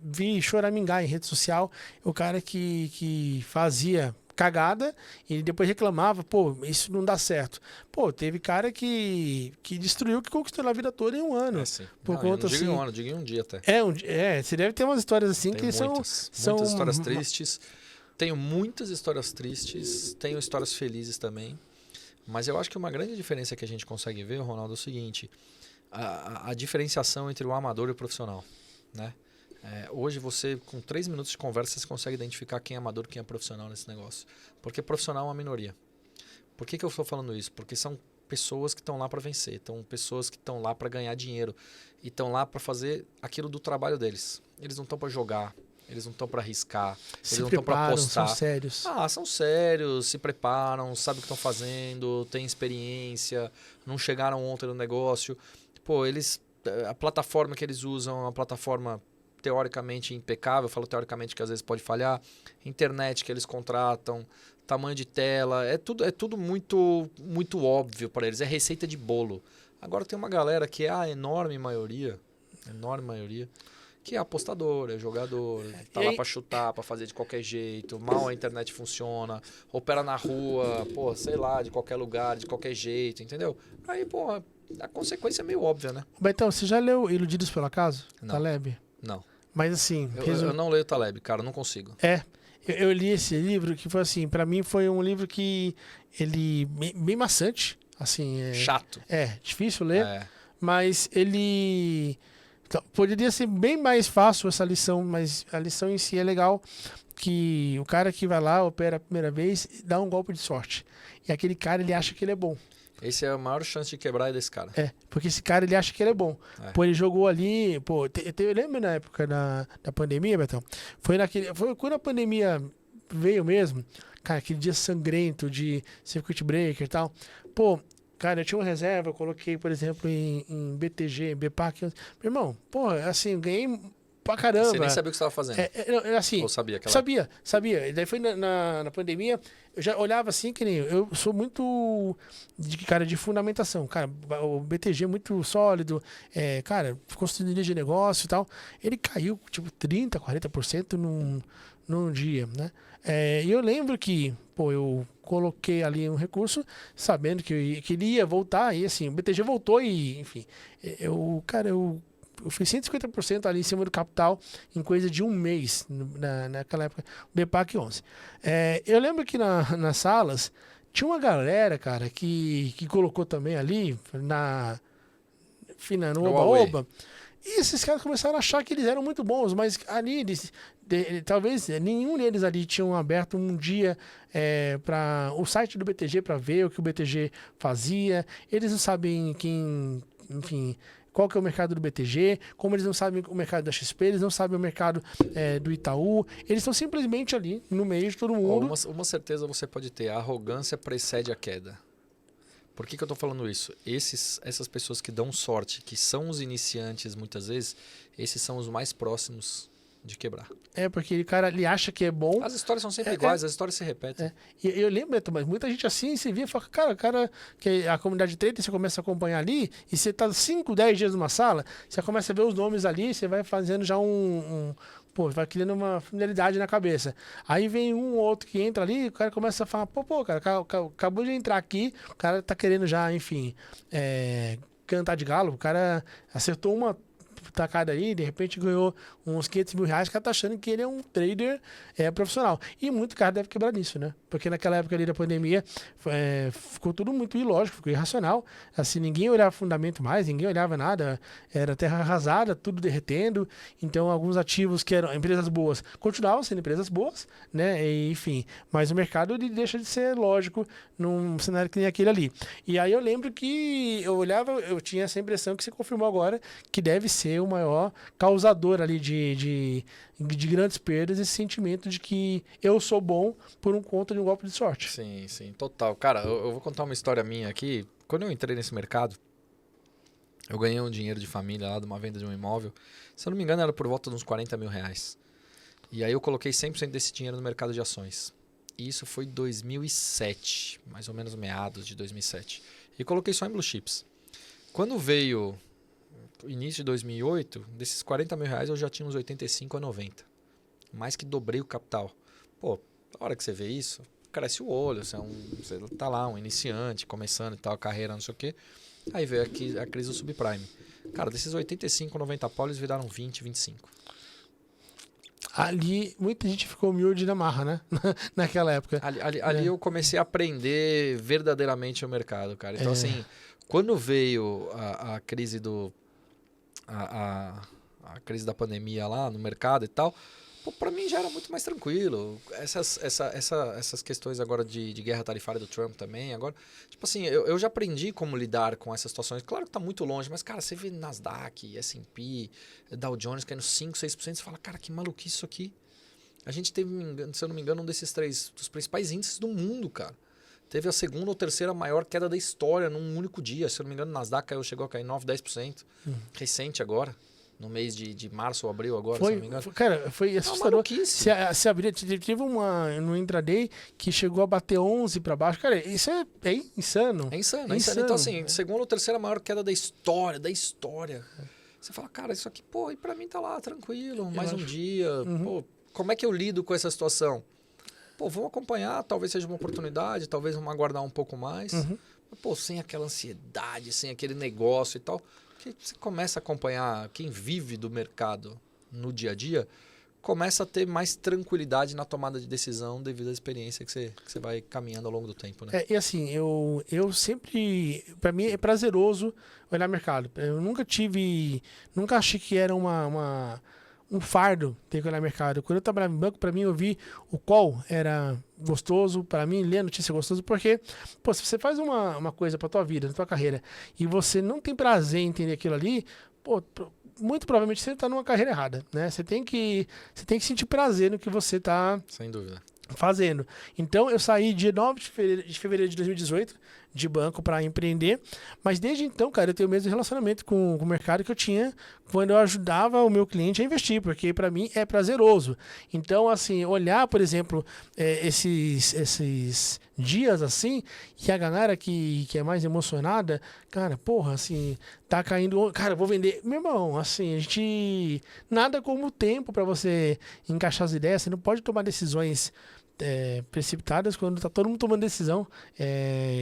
vi choramingar em rede social. O cara que fazia... cagada e depois reclamava, isso não dá certo. Teve cara que destruiu, que conquistou na vida toda em um ano. Por conta, não digo em um ano, digo em um dia até. Você deve ter umas histórias assim. Tem que muitas histórias tristes. Tenho muitas histórias tristes, tenho histórias felizes também. Mas eu acho que uma grande diferença que a gente consegue ver, Ronaldo, é o seguinte: a diferenciação entre o amador e o profissional, né? Hoje você, com 3 minutos de conversa, você consegue identificar quem é amador e quem é profissional nesse negócio. Porque profissional é uma minoria. Por que eu estou falando isso? Porque são pessoas que estão lá para vencer, pessoas que estão lá para ganhar dinheiro e estão lá para fazer aquilo do trabalho deles. Eles não estão para jogar, eles não estão para arriscar, eles não estão para apostar. São sérios. São sérios, se preparam, sabem o que estão fazendo, têm experiência, não chegaram ontem no negócio. A plataforma que eles usam é uma plataforma teoricamente impecável, eu falo teoricamente que às vezes pode falhar, internet que eles contratam, tamanho de tela, é tudo muito, muito óbvio para eles, é receita de bolo. Agora tem uma galera que é a enorme maioria, que é apostador, é jogador, tá lá para chutar, para fazer de qualquer jeito, mal a internet funciona, opera na rua, sei lá, de qualquer lugar, de qualquer jeito, entendeu? Aí, a consequência é meio óbvia, né? Betão, você já leu Iludidos pelo Acaso? Não. Taleb? Não. Mas assim... Eu não leio Taleb, cara, não consigo. Eu li esse livro que foi assim, pra mim foi um livro que ele... bem maçante, assim... chato. Difícil ler, mas ele... poderia ser bem mais fácil essa lição, mas a lição em si é legal, que o cara que vai lá, opera a primeira vez, dá um golpe de sorte. E aquele cara, ele acha que ele é bom. Esse é a maior chance de quebrar desse cara. Porque esse cara, ele acha que ele é bom. Ele jogou ali... eu lembro na época da pandemia, Betão? Foi quando a pandemia veio mesmo, cara, aquele dia sangrento de circuit breaker e tal. Cara, eu tinha uma reserva, eu coloquei, por exemplo, em BTG, BPAC. Meu irmão, assim, ganhei pra caramba. Você nem sabia o que você estava fazendo. Assim, ou sabia? Sabia. E daí foi na pandemia, eu já olhava assim, que nem eu sou muito de fundamentação. Cara, o BTG é muito sólido, cara, construindo de negócio e tal. Ele caiu, tipo, 30%, 40% num dia, né? E eu lembro que, eu coloquei ali um recurso, sabendo que ele ia voltar, e assim, o BTG voltou e, enfim, eu eu fiz 150% ali em cima do capital em coisa de um mês, naquela época, o BPAC 11. Eu lembro que nas salas tinha uma galera, cara, que colocou também ali, no Oba-Oba, e esses caras começaram a achar que eles eram muito bons, mas ali, talvez nenhum deles ali tinham aberto um dia para o site do BTG para ver o que o BTG fazia. Eles não sabem enfim, qual que é o mercado do BTG, como eles não sabem o mercado da XP, eles não sabem o mercado do Itaú. Eles estão simplesmente ali no meio de todo mundo. Uma certeza você pode ter, a arrogância precede a queda. Por que eu estou falando isso? Essas pessoas que dão sorte, que são os iniciantes muitas vezes, esses são os mais próximos de quebrar. Porque o cara ele acha que é bom. As histórias são sempre iguais, as histórias se repetem. E eu lembro, Beto, mas muita gente assim, você via e fala, cara, que a comunidade trade, você começa a acompanhar ali, e você tá 5, 10 dias numa sala, você começa a ver os nomes ali, você vai fazendo já vai criando uma familiaridade na cabeça. Aí vem um ou outro que entra ali, o cara começa a falar, cara, acabou de entrar aqui, o cara tá querendo já, enfim, cantar de galo, o cara acertou uma tacada aí, de repente ganhou uns 500 mil reais, o cara tá achando que ele é um trader profissional. E muito cara deve quebrar nisso, né? Porque naquela época ali da pandemia ficou tudo muito ilógico, ficou irracional. Assim, ninguém olhava fundamento mais, ninguém olhava nada, era terra arrasada, tudo derretendo. Então, alguns ativos que eram empresas boas continuavam sendo empresas boas, né? E, enfim, mas o mercado ele deixa de ser lógico num cenário que nem aquele ali. E aí eu lembro que eu olhava, eu tinha essa impressão que se confirmou agora, que deve ser o maior causador ali de grandes perdas, esse sentimento de que eu sou bom por conta de um golpe de sorte. Sim, total. Cara, eu vou contar uma história minha aqui. Quando eu entrei nesse mercado, eu ganhei um dinheiro de família lá de uma venda de um imóvel. Se eu não me engano, era por volta de uns 40 mil reais. E aí eu coloquei 100% desse dinheiro no mercado de ações. E isso foi 2007, mais ou menos meados de 2007. E coloquei só em blue chips. Quando veio início de 2008, desses 40 mil reais eu já tinha uns 85 a 90. Mais que dobrei o capital. Pô, na hora que você vê isso, cresce o olho. Você tá lá, um iniciante, começando e tal, carreira, não sei o quê. Aí veio aqui a crise do subprime. Cara, desses 85, 90 pau, eles viraram 20, 25. Ali, muita gente ficou humilde na marra, né? Naquela época. Ali eu comecei a aprender verdadeiramente o mercado, cara. Então, assim, quando veio a crise a crise da pandemia lá no mercado e tal, para mim já era muito mais tranquilo. Essas questões agora de guerra tarifária do Trump também, agora, tipo assim, eu já aprendi como lidar com essas situações. Claro que tá muito longe, mas, cara, você vê Nasdaq, S&P, Dow Jones caindo 5%, 6%, você fala, cara, que maluquice isso aqui. A gente teve, se eu não me engano, um desses dos principais índices do mundo, cara. Teve a segunda ou terceira maior queda da história num único dia. Se eu não me engano, o Nasdaq chegou a cair 9%, 10%. Recente agora. No mês de março ou abril agora, se eu não me engano. Cara, foi assustador. Se abrir, teve no intraday que chegou a bater 11 para baixo. Cara, isso é insano. É insano. Então, assim, segunda ou terceira maior queda da história. Você fala, cara, isso aqui, pô, e pra mim tá lá, tranquilo, mais um dia. Pô, como é que eu lido com essa situação? Pô, vamos acompanhar, talvez seja uma oportunidade, talvez vamos aguardar um pouco mais. Mas, pô, sem aquela ansiedade, sem aquele negócio e tal. Que você começa a acompanhar quem vive do mercado no dia a dia, começa a ter mais tranquilidade na tomada de decisão devido à experiência que você vai caminhando ao longo do tempo, né? E assim, eu sempre... Para mim é prazeroso olhar mercado. Eu nunca achei que era um fardo ter que olhar mercado. Quando eu trabalhava em banco, para mim, eu vi o call era gostoso, para mim, ler notícia é gostoso, porque, pô, se você faz uma coisa para tua vida, na tua carreira, e você não tem prazer em entender aquilo ali, pô, muito provavelmente você tá numa carreira errada, né? Você tem que sentir prazer no que você tá... Sem dúvida. Fazendo. Então, eu saí dia 9 de fevereiro de 2018 de banco para empreender, mas desde então, cara, eu tenho o mesmo relacionamento com o mercado que eu tinha quando eu ajudava o meu cliente a investir, porque para mim é prazeroso. Então, assim, olhar, por exemplo, esses dias assim, e a galera que é mais emocionada, cara, porra, assim, tá caindo, cara, vou vender. Meu irmão, assim, a gente... Nada como o tempo para você encaixar as ideias, você não pode tomar decisões precipitadas quando está todo mundo tomando decisão.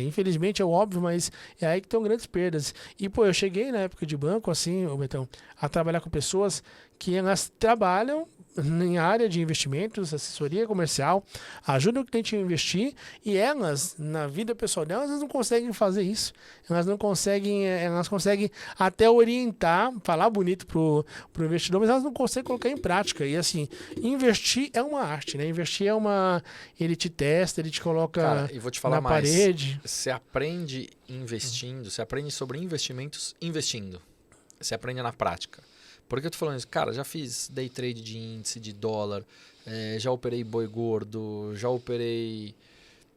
Infelizmente é óbvio, mas é aí que estão grandes perdas. E, pô, eu cheguei na época de banco, assim, ô Betão, a trabalhar com pessoas que elas trabalham em área de investimentos, assessoria comercial, ajudam o cliente a investir e elas, na vida pessoal delas, elas não conseguem fazer isso. Elas não conseguem, elas conseguem até orientar, falar bonito pro investidor, mas elas não conseguem colocar em prática. E assim, investir é uma arte, né? Investir é uma... Ele te testa, ele te coloca Cara, e vou te falar na mais. parede. Você aprende investindo, você aprende sobre investimentos investindo. Você aprende na prática. Por que eu tô falando isso? Cara, já fiz day trade de índice, de dólar, já operei boi gordo, já operei...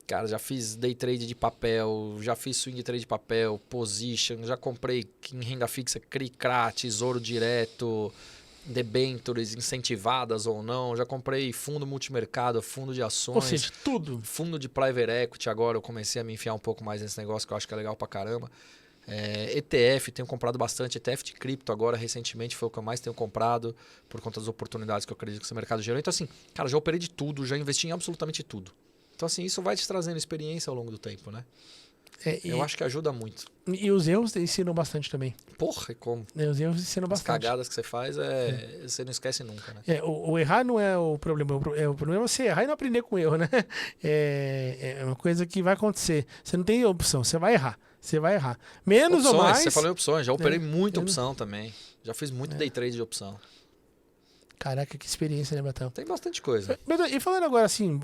Cara, já fiz day trade de papel, já fiz swing trade de papel, position, já comprei em renda fixa, CRI, CRA, tesouro direto, debentures incentivadas ou não, já comprei fundo multimercado, fundo de ações. Ou seja, tudo. Fundo de private equity, agora eu comecei a me enfiar um pouco mais nesse negócio que eu acho que é legal pra caramba. ETF, tenho comprado bastante. ETF de cripto agora, recentemente, foi o que eu mais tenho comprado por conta das oportunidades que eu acredito que esse mercado gerou. Então, assim, cara, já operei de tudo, já investi em absolutamente tudo. Então, assim, isso vai te trazendo experiência ao longo do tempo, né? Eu acho que ajuda muito. E os erros ensinam bastante também. Porra, e como? Os erros ensinam As bastante. cagadas que você faz, você não esquece nunca, né? O errar não é o problema. O problema é você errar e não aprender com o erro, né? É uma coisa que vai acontecer. Você não tem opção, você vai errar. Você vai errar. Menos opções, ou mais. Você falou em opções, já operei muita menos... opção também. Já fiz muito day trade de opção. Caraca, que experiência, né, Betão? Tem bastante coisa. E falando agora assim,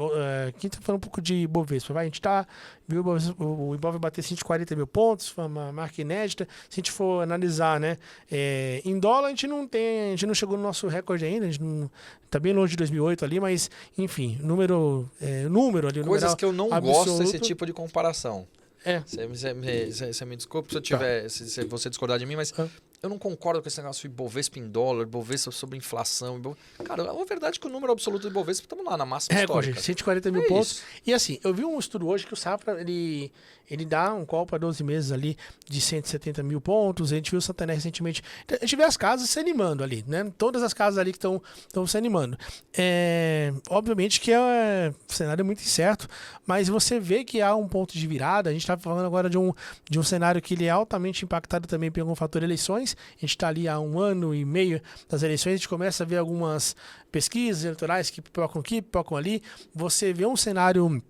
aqui tá falando um pouco de Ibovespa, vai? A gente viu o Ibovespa bater 140 mil pontos, foi uma marca inédita. Se a gente for analisar, né, em dólar a gente não chegou no nosso recorde ainda, a gente não, tá bem longe de 2008 ali, mas enfim, número ali. Coisas que eu não absoluto. gosto desse tipo de comparação. É. Você me desculpa se você discordar de mim, mas eu não concordo com esse negócio de Ibovespa em dólar, Ibovespa sobre inflação. Cara, a verdade é que o número absoluto do Ibovespa, estamos lá na máxima histórica. 140 mil pontos. E assim, eu vi um estudo hoje que o Safra, ele dá um call para 12 meses ali de 170 mil pontos. A gente viu o Santander recentemente. A gente vê as casas se animando ali, né? Todas as casas ali que estão se animando. Obviamente que o cenário é muito incerto, mas você vê que há um ponto de virada. A gente está falando agora de um cenário que ele é altamente impactado também pelo fator eleições. A gente está ali há 1 ano e meio das eleições, a gente começa a ver algumas pesquisas eleitorais que pipocam aqui, pipocam ali. Você vê um cenário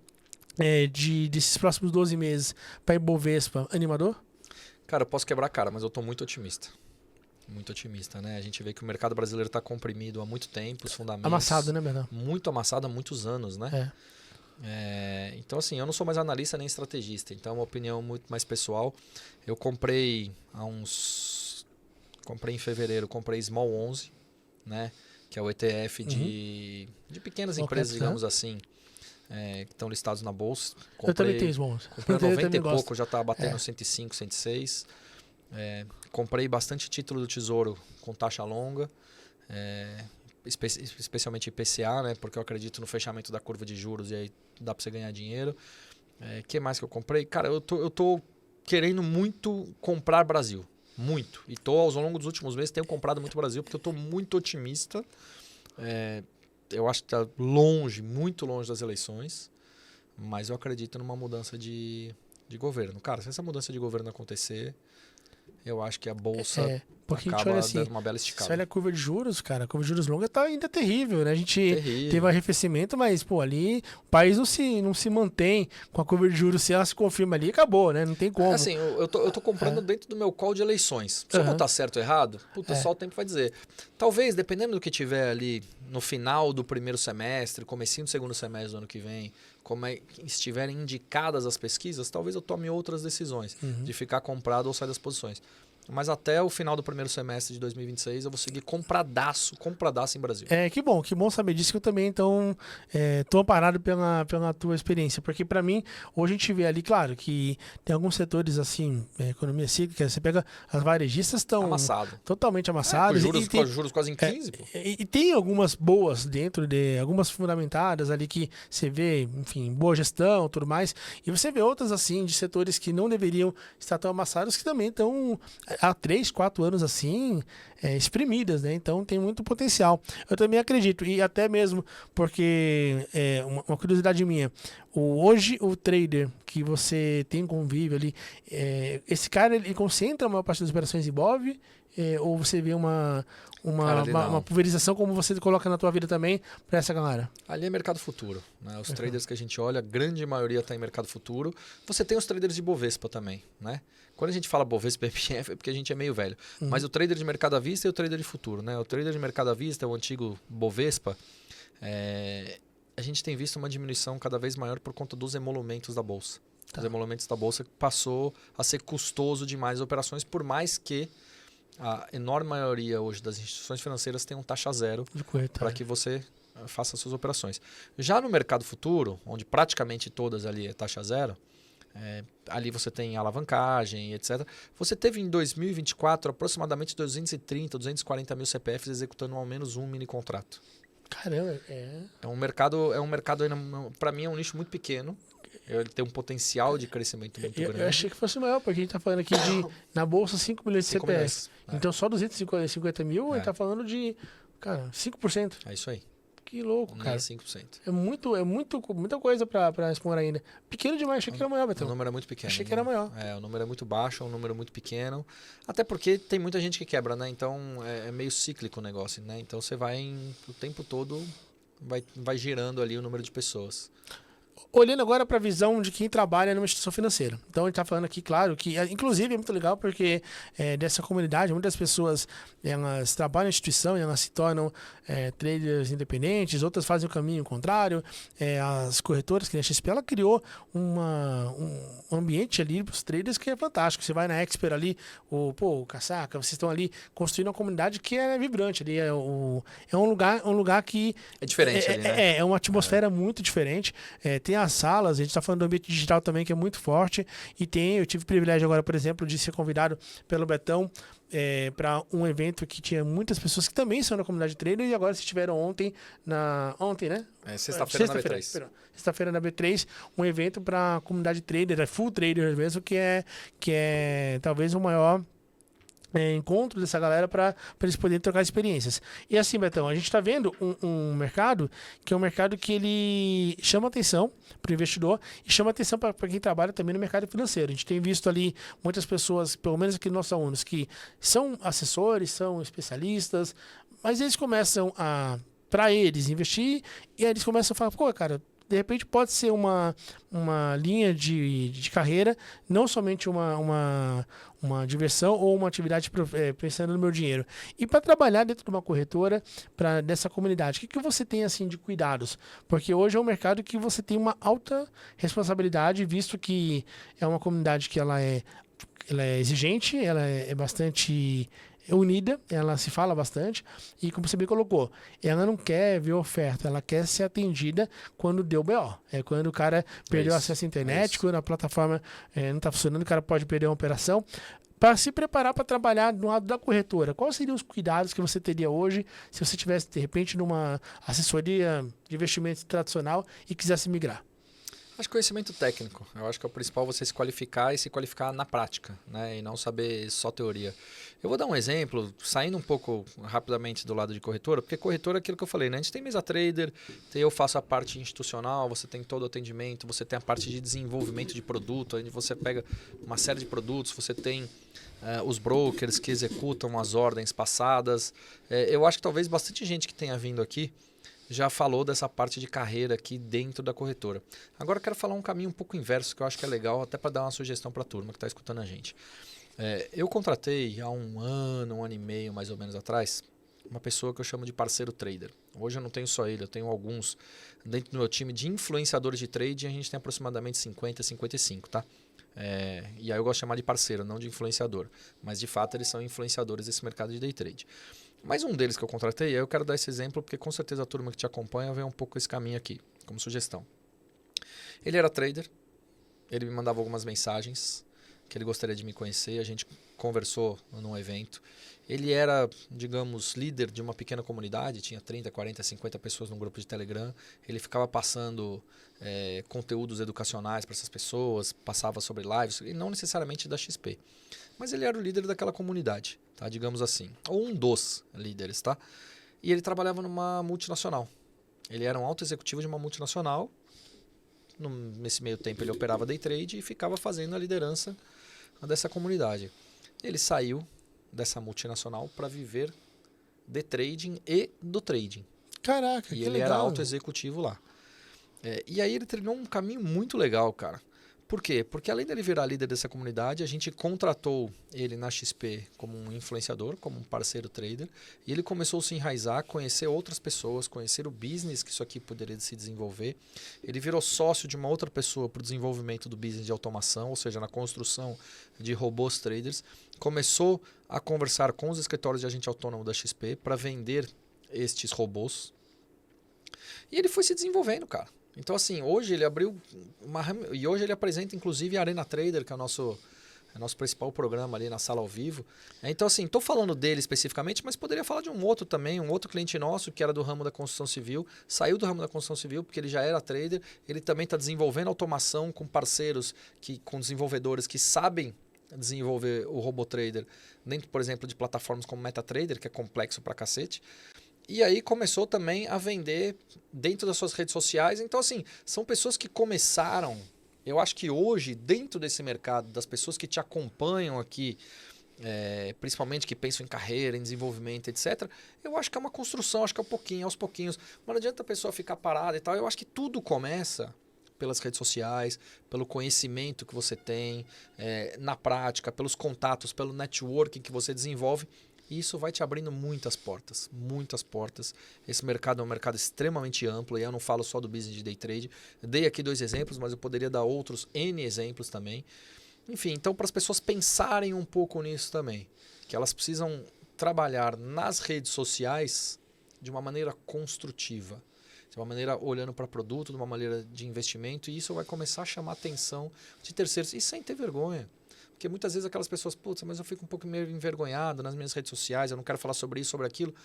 desses próximos 12 meses para Ibovespa animador? Cara, eu posso quebrar a cara, mas eu tô muito otimista. Muito otimista, né? A gente vê que o mercado brasileiro está comprimido há muito tempo, os fundamentos... Amassado, né, Bernardo? Muito amassado há muitos anos, né? Então, assim, eu não sou mais analista nem estrategista, então é uma opinião muito mais pessoal. Eu comprei comprei em fevereiro, comprei Small 11, né? Que é o ETF de pequenas empresas, digamos assim, que estão listados na bolsa. Eu também tenho Small 11. Comprei a 90 e pouco, já está batendo 105, 106. Comprei bastante título do Tesouro com taxa longa, especialmente IPCA, né? Porque eu acredito no fechamento da curva de juros e aí dá para você ganhar dinheiro. Que mais que eu comprei? Cara, eu tô querendo muito comprar Brasil. Muito. E ao longo dos últimos meses tenho comprado muito Brasil porque eu estou muito otimista. Eu acho que está longe, muito longe das eleições, mas eu acredito numa mudança de governo. Cara, se essa mudança de governo acontecer, eu acho que a Bolsa acaba dando uma bela esticada. Você olha a curva de juros, cara, a curva de juros longa está ainda terrível, né? A gente teve um arrefecimento, mas, pô, ali o país não se mantém com a curva de juros. Se ela se confirma ali, acabou, né? Não tem como. Assim, eu tô comprando dentro do meu call de eleições. Se eu botar certo ou errado, só o tempo vai dizer. Talvez, dependendo do que tiver ali no final do primeiro semestre, comecinho do segundo semestre do ano que vem, como estiverem indicadas as pesquisas, talvez eu tome outras decisões de ficar comprado ou sair das posições. Mas até o final do primeiro semestre de 2026 eu vou seguir compradaço em Brasil. Que bom saber disso, que eu também tô amparado pela tua experiência, porque para mim, hoje a gente vê ali, claro, que tem alguns setores assim, economia cíclica, você pega as varejistas estão totalmente amassadas. Com juros quase em 15, pô. E tem algumas boas dentro algumas fundamentadas ali que você vê, enfim, boa gestão, tudo mais, e você vê outras assim, de setores que não deveriam estar tão amassados, que também estão... há 3, 4 anos assim, espremidas, né? Então tem muito potencial. Eu também acredito, e até mesmo porque, uma curiosidade minha, hoje o trader que você tem convívio ali, esse cara ele concentra a maior parte das operações em BOV, ou você vê Cara, ali uma não. pulverização como você coloca na tua vida também para essa galera? Ali é mercado futuro, né? Os traders que a gente olha, a grande maioria está em mercado futuro. Você tem os traders de Bovespa também, né? Quando a gente fala Bovespa MF é porque a gente é meio velho. Mas o trader de mercado à vista e o trader de futuro, né? O trader de mercado à vista, o antigo Bovespa, a gente tem visto uma diminuição cada vez maior por conta dos emolumentos da bolsa. Os emolumentos da bolsa passou a ser custoso demais as operações, por mais que a enorme maioria hoje das instituições financeiras tem um taxa zero para que você faça suas operações. Já no mercado futuro, onde praticamente todas ali é taxa zero, ali você tem alavancagem, etc. Você teve em 2024 aproximadamente 230, 240 mil CPFs executando ao menos um mini contrato. Caramba, É um mercado para mim é um nicho muito pequeno. Ele tem um potencial de crescimento muito grande. Eu achei que fosse maior, porque a gente tá falando aqui na bolsa, 5 milhões de 5 CPF. milhões, Então só 250 mil, ele tá falando de, cara, 5%. É isso aí. Que louco, Nem cara. 5%. Muita coisa pra expor ainda. Pequeno demais, achei que era maior, Betão. O número é muito pequeno. Achei que era maior. O número é muito baixo, é um número muito pequeno. Até porque tem muita gente que quebra, né? Então é meio cíclico o negócio, né? Então você vai o tempo todo, vai girando ali o número de pessoas. Olhando agora para a visão de quem trabalha numa instituição financeira. Então, a gente está falando aqui, claro, que inclusive é muito legal porque dessa comunidade, muitas pessoas elas trabalham na instituição e elas se tornam traders independentes, outras fazem o caminho contrário. As corretoras, que nem a XP, ela criou um ambiente ali para os traders que é fantástico. Você vai na Expert ali, o Casaca, vocês estão ali construindo uma comunidade que é vibrante. Ali é um lugar que... É diferente ali, né? É uma atmosfera muito diferente. Tem as salas, a gente está falando do ambiente digital também, que é muito forte. E eu tive o privilégio agora, por exemplo, de ser convidado pelo Betão para um evento que tinha muitas pessoas que também são da comunidade trader e agora se estiveram ontem, né? Sexta-feira na B3. Sexta-feira na B3, um evento para a comunidade trader, full trader mesmo, que é talvez o maior encontro dessa galera para eles poderem trocar experiências. E assim, Betão, a gente está vendo um mercado que é um mercado que ele chama atenção para o investidor e chama atenção para quem trabalha também no mercado financeiro. A gente tem visto ali muitas pessoas, pelo menos aqui nos nossos alunos, que são assessores, são especialistas, mas eles começam para eles investir e aí eles começam a falar, pô, cara, de repente pode ser uma linha de carreira, não somente uma diversão ou uma atividade pensando no meu dinheiro. E para trabalhar dentro de uma corretora, dessa comunidade, o que você tem assim de cuidados? Porque hoje é um mercado que você tem uma alta responsabilidade, visto que é uma comunidade que ela é exigente, ela é bastante unida, ela se fala bastante e, como você bem colocou, ela não quer ver oferta, ela quer ser atendida quando deu BO. Quando o cara perdeu acesso à internet, quando a plataforma não está funcionando, o cara pode perder uma operação. Para se preparar para trabalhar no lado da corretora, quais seriam os cuidados que você teria hoje se você tivesse, de repente, numa assessoria de investimentos tradicional e quisesse migrar? Acho que conhecimento técnico. Eu acho que é o principal você se qualificar e se qualificar na prática, né? E não saber só teoria. Eu vou dar um exemplo, saindo um pouco rapidamente do lado de corretora, porque corretora é aquilo que eu falei, né? A gente tem mesa trader, eu faço a parte institucional, você tem todo o atendimento, você tem a parte de desenvolvimento de produto, onde você pega uma série de produtos, você tem os brokers que executam as ordens passadas. Eu acho que talvez bastante gente que tenha vindo aqui já falou dessa parte de carreira aqui dentro da corretora. Agora eu quero falar um caminho um pouco inverso, que eu acho que é legal, até para dar uma sugestão para a turma que está escutando a gente. Eu contratei há um ano e meio mais ou menos atrás, uma pessoa que eu chamo de parceiro trader. Hoje eu não tenho só ele, eu tenho alguns dentro do meu time de influenciadores de trade, a gente tem aproximadamente 50, 55, tá? E aí eu gosto de chamar de parceiro, não de influenciador. Mas de fato eles são influenciadores desse mercado de day trade. Mas um deles que eu contratei, eu quero dar esse exemplo, porque com certeza a turma que te acompanha vê um pouco esse caminho aqui, como sugestão. Ele era trader, ele me mandava algumas mensagens que ele gostaria de me conhecer, a gente conversou num evento. Ele era, digamos, líder de uma pequena comunidade, tinha 30, 40, 50 pessoas num grupo de Telegram. Ele ficava passando conteúdos educacionais para essas pessoas, passava sobre lives, e não necessariamente da XP. Mas ele era o líder daquela comunidade, tá? Digamos assim. Ou um dos líderes, tá? E ele trabalhava numa multinacional. Ele era um alto executivo de uma multinacional. Nesse meio tempo ele operava day trade e ficava fazendo a liderança dessa comunidade. Ele saiu dessa multinacional para viver de trading e do trading. Caraca, e que ele legal. era alto executivo lá. E aí ele trilhou um caminho muito legal, cara. Por quê? Porque além dele virar líder dessa comunidade, a gente contratou ele na XP como um influenciador, como um parceiro trader, e ele começou a se enraizar, conhecer outras pessoas, conhecer o business que isso aqui poderia se desenvolver. Ele virou sócio de uma outra pessoa para o desenvolvimento do business de automação, ou seja, na construção de robôs traders. Começou a conversar com os escritórios de agente autônomo da XP para vender estes robôs. E ele foi se desenvolvendo, cara. Então, assim, hoje ele abriu e hoje ele apresenta, inclusive, a Arena Trader, que é o nosso principal programa ali na sala ao vivo. Então, assim, estou falando dele especificamente, mas poderia falar de um outro também, um outro cliente nosso que era do ramo da construção civil, saiu do ramo da construção civil porque ele já era trader, ele também está desenvolvendo automação com parceiros, com desenvolvedores que sabem desenvolver o RoboTrader dentro, por exemplo, de plataformas como MetaTrader, que é complexo pra cacete. E aí começou também a vender dentro das suas redes sociais. Então, assim, são pessoas que começaram. Eu acho que hoje, dentro desse mercado, das pessoas que te acompanham aqui, principalmente que pensam em carreira, em desenvolvimento, etc., eu acho que é uma construção, acho que é aos pouquinhos. Mas não adianta a pessoa ficar parada e tal. Eu acho que tudo começa pelas redes sociais, pelo conhecimento que você tem, na prática, pelos contatos, pelo networking que você desenvolve. E isso vai te abrindo muitas portas, muitas portas. Esse mercado é um mercado extremamente amplo e eu não falo só do business de day trade. Dei aqui 2 exemplos, mas eu poderia dar outros N exemplos também. Enfim, então para as pessoas pensarem um pouco nisso também, que elas precisam trabalhar nas redes sociais de uma maneira construtiva, de uma maneira olhando para produto, de uma maneira de investimento, e isso vai começar a chamar a atenção de terceiros, e sem ter vergonha. Porque muitas vezes aquelas pessoas, putz, mas eu fico um pouco meio envergonhado nas minhas redes sociais, eu não quero falar sobre isso, sobre aquilo.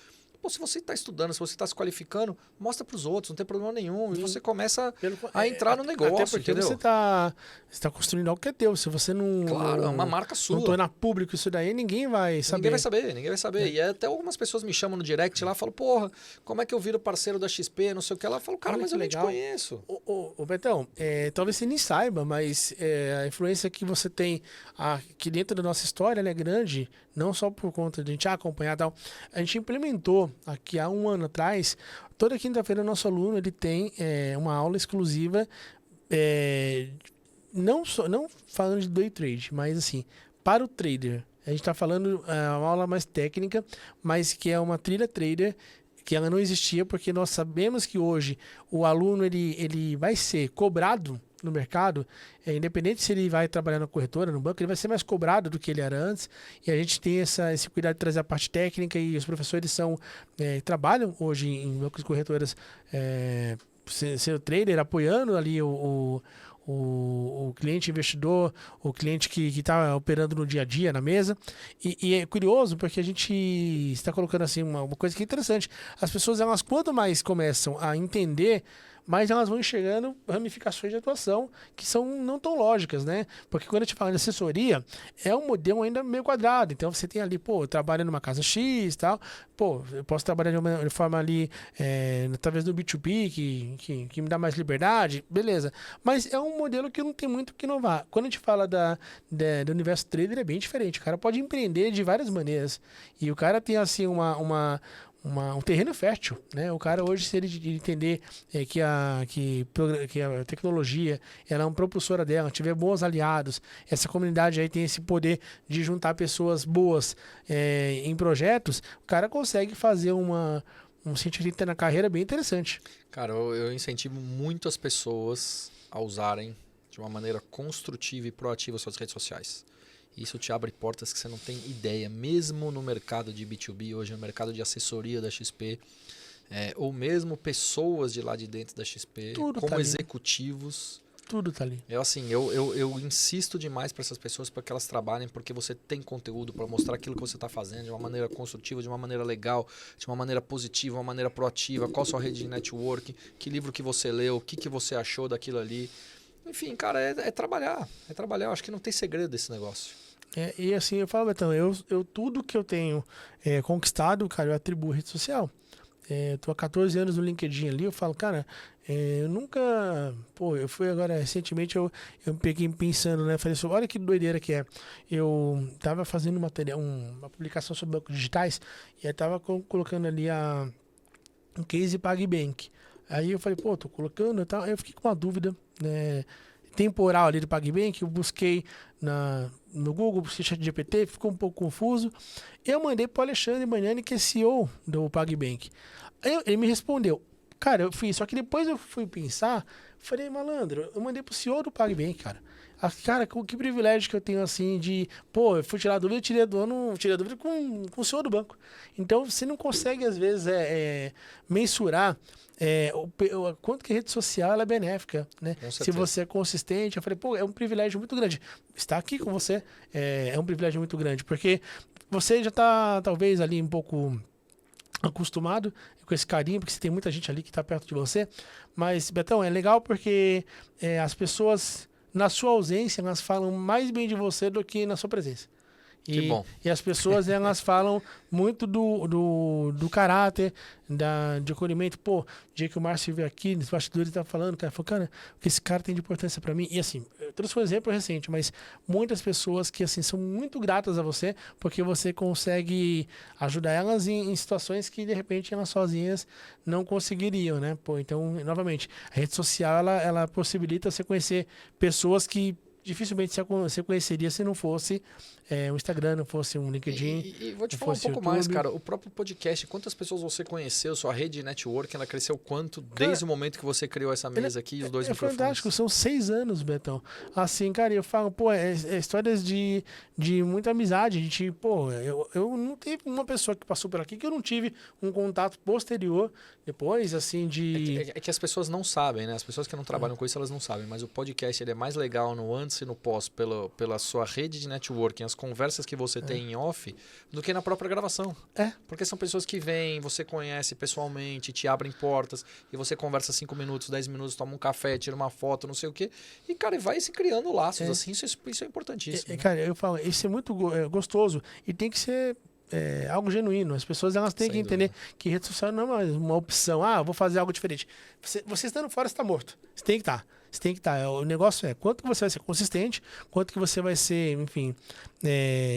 Pô, se você está estudando, se você está se qualificando, mostra para os outros, não tem problema nenhum. E você começa a entrar no negócio, até porque entendeu? você está construindo algo que é teu. Se você não... Claro, é uma marca sua. Não tornar público isso daí, ninguém vai saber. Ninguém vai saber. E até algumas pessoas me chamam no direct lá, falam, porra, como é que eu viro parceiro da XP, não sei o que lá. Eu falo, cara, mas eu nem te conheço. Ô Betão, talvez você nem saiba, mas a influência que você tem aqui dentro da nossa história, ela é grande, não só por conta de a gente acompanhar e tal. A gente implementou aqui há 1 ano atrás, toda quinta-feira o nosso aluno ele tem uma aula exclusiva, não falando de day trade, mas assim, para o trader. A gente está falando uma aula mais técnica, mas que é uma trilha trader, que ela não existia, porque nós sabemos que hoje o aluno ele vai ser cobrado no mercado, independente se ele vai trabalhar na corretora, no banco, ele vai ser mais cobrado do que ele era antes, e a gente tem esse cuidado de trazer a parte técnica, e os professores trabalham hoje em bancos e corretoras, sendo trader, apoiando ali o cliente investidor, o cliente que está operando no dia a dia, na mesa. E é curioso porque a gente está colocando assim uma coisa que é interessante. As pessoas, elas quanto mais começam a entender, mas elas vão enxergando ramificações de atuação que são não tão lógicas, né? Porque quando a gente fala de assessoria, é um modelo ainda meio quadrado. Então você tem ali, eu trabalho numa casa X e tal, eu posso trabalhar de forma ali, através do B2B, que me dá mais liberdade, beleza. Mas é um modelo que não tem muito o que inovar. Quando a gente fala do universo trader, é bem diferente. O cara pode empreender de várias maneiras. E o cara tem, assim, um terreno fértil, né? O cara hoje, se ele entender que a tecnologia ela é uma propulsora dela, tiver bons aliados, essa comunidade aí tem esse poder de juntar pessoas boas em projetos, o cara consegue fazer um 180 na carreira bem interessante. Cara, eu incentivo muito as pessoas a usarem de uma maneira construtiva e proativa suas redes sociais. Isso te abre portas que você não tem ideia, mesmo no mercado de B2B, hoje no mercado de assessoria da XP, ou mesmo pessoas de lá de dentro da XP, Tudo como tá executivos, Tudo tá ali. Eu insisto demais para essas pessoas para que elas trabalhem, porque você tem conteúdo para mostrar aquilo que você está fazendo de uma maneira construtiva, de uma maneira legal, de uma maneira positiva, uma maneira proativa, qual a sua rede de network, que livro que você leu, o que você achou daquilo ali. Enfim, cara, é trabalhar. É trabalhar. Eu acho que não tem segredo desse negócio. E assim, eu falo, Betão, eu tudo que eu tenho conquistado, cara, eu atribuo à rede social. Eu tô há 14 anos no LinkedIn ali, eu falo, cara, eu nunca... Pô, eu fui agora, recentemente, eu me peguei pensando, né? Falei assim, olha que doideira que é. Eu tava fazendo uma publicação sobre bancos digitais e aí tava colocando ali um case PagBank. Aí eu falei, pô, tô colocando e tal. Aí eu fiquei com uma dúvida, né, temporal ali do PagBank. Eu busquei no Google, busquei ChatGPT, ficou um pouco confuso. Eu mandei pro Alexandre Magnani, que é CEO do PagBank. Aí ele me respondeu. Cara, eu fiz, só que depois eu fui pensar, falei, malandro, eu mandei pro CEO do PagBank, cara. Cara, que privilégio que eu tenho, assim, de... Pô, eu fui tirar a dúvida, tirei a dúvida com o senhor do banco. Então, você não consegue, às vezes, mensurar o quanto que a rede social ela é benéfica, né? Se você é consistente, eu falei, pô, é um privilégio muito grande. Estar aqui com você é um privilégio muito grande, porque você já está, talvez, ali um pouco acostumado com esse carinho, porque você tem muita gente ali que está perto de você. Mas, Betão, é legal porque as pessoas... Na sua ausência, elas falam mais bem de você do que na sua presença. Que bom. E as pessoas, elas falam muito do caráter, de acolhimento. Pô, o dia que o Márcio veio aqui, nos bastidores, ele tá falando, cara, falou, cara, o que esse cara tem de importância para mim. E assim, eu trouxe um exemplo recente, mas muitas pessoas que, assim, são muito gratas a você, porque você consegue ajudar elas em situações que, de repente, elas sozinhas não conseguiriam, né? Pô, então, novamente, a rede social, ela possibilita você conhecer pessoas que dificilmente você conheceria se não fosse o Instagram, não fosse um LinkedIn. E vou te falar um pouco mais, cara. O próprio podcast, quantas pessoas você conheceu, sua rede de network, ela cresceu quanto desde o momento que você criou essa mesa aqui e os dois microfones? É fantástico, são 6 anos, Betão. Assim, cara, eu falo, pô, histórias de muita amizade. A gente, pô, eu não teve uma pessoa que passou por aqui que eu não tive um contato posterior, depois, assim, de... É que as pessoas não sabem, né? As pessoas que não trabalham com isso, elas não sabem. Mas o podcast, ele é mais legal no antes e no pós, pela sua rede de networking, as conversas que você tem em off, do que na própria gravação. Porque são pessoas que vêm, você conhece pessoalmente, te abrem portas, e você conversa 5 minutos, 10 minutos, toma um café, tira uma foto, não sei o quê. E, cara, vai se criando laços, assim, isso é importantíssimo. Né? Cara, eu falo, isso é muito gostoso e tem que ser algo genuíno. As pessoas elas têm que entender que rede social não é uma opção. Ah, eu vou fazer algo diferente. Você estando fora, você está morto. Você tem que estar. Você tem que estar. O negócio é quanto que você vai ser consistente, quanto que você vai ser, enfim,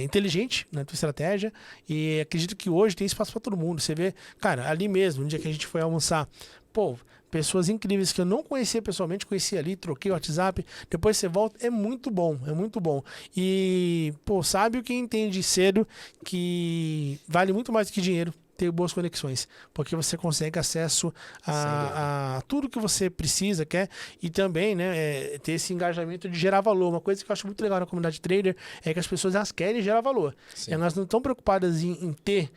inteligente na tua estratégia. E acredito que hoje tem espaço para todo mundo. Você vê, cara, ali mesmo, no dia que a gente foi almoçar, pô, pessoas incríveis que eu não conhecia pessoalmente, conheci ali, troquei o WhatsApp, depois você volta, é muito bom, é muito bom. E, pô, sabe o que entende cedo que vale muito mais do que dinheiro ter boas conexões, porque você consegue acesso a tudo que você precisa, quer, e também, né, ter esse engajamento de gerar valor. Uma coisa que eu acho muito legal na comunidade trader é que as pessoas elas querem gerar valor. Sim. Elas não estão preocupadas em ter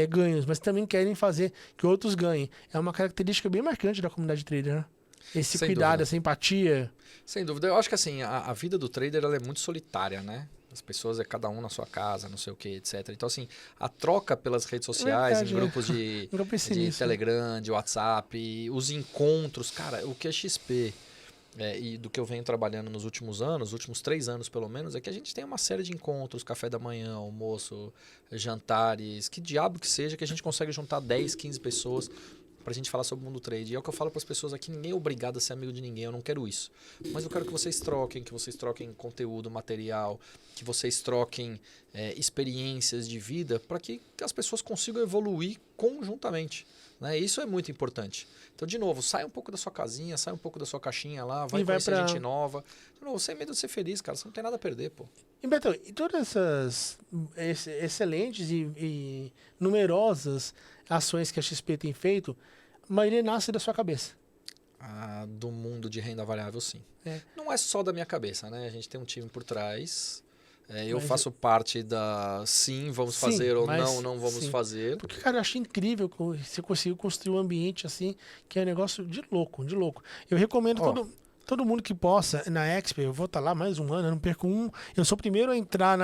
ganhos, mas também querem fazer que outros ganhem. É uma característica bem marcante da comunidade trader, né? Esse sem cuidado, dúvida. Essa empatia. Sem dúvida. Eu acho que assim, a vida do trader ela é muito solitária, né? As pessoas é cada um na sua casa, não sei o que, etc. Então, assim, a troca pelas redes sociais, em grupos de Telegram, de WhatsApp, os encontros, cara, o que é XP e do que eu venho trabalhando nos últimos anos, os últimos 3 anos pelo menos, é que a gente tem uma série de encontros, café da manhã, almoço, jantares, que diabo que seja, que a gente consegue juntar 10, 15 pessoas pra gente falar sobre o mundo trade. E é o que eu falo para as pessoas aqui, ninguém é obrigado a ser amigo de ninguém, eu não quero isso. Mas eu quero que vocês troquem conteúdo, material, que vocês troquem experiências de vida para que as pessoas consigam evoluir conjuntamente. Né? Isso é muito importante. Então, de novo, sai um pouco da sua casinha, sai um pouco da sua caixinha lá, vai conhecer gente nova. De novo, sem medo de ser feliz, cara, você não tem nada a perder, pô. E, Betão, e todas essas excelentes e numerosas ações que a XP tem feito, a maioria nasce da sua cabeça. Do mundo de renda variável, sim. Não é só da minha cabeça, né? A gente tem um time por trás. Eu faço parte da sim, vamos fazer ou não vamos fazer. Porque, cara, eu acho incrível que você conseguiu construir um ambiente assim, que é um negócio de louco, de louco. Eu recomendo todo... todo mundo que possa, na Expo, eu vou estar lá mais um ano, eu não perco um. Eu sou o primeiro a entrar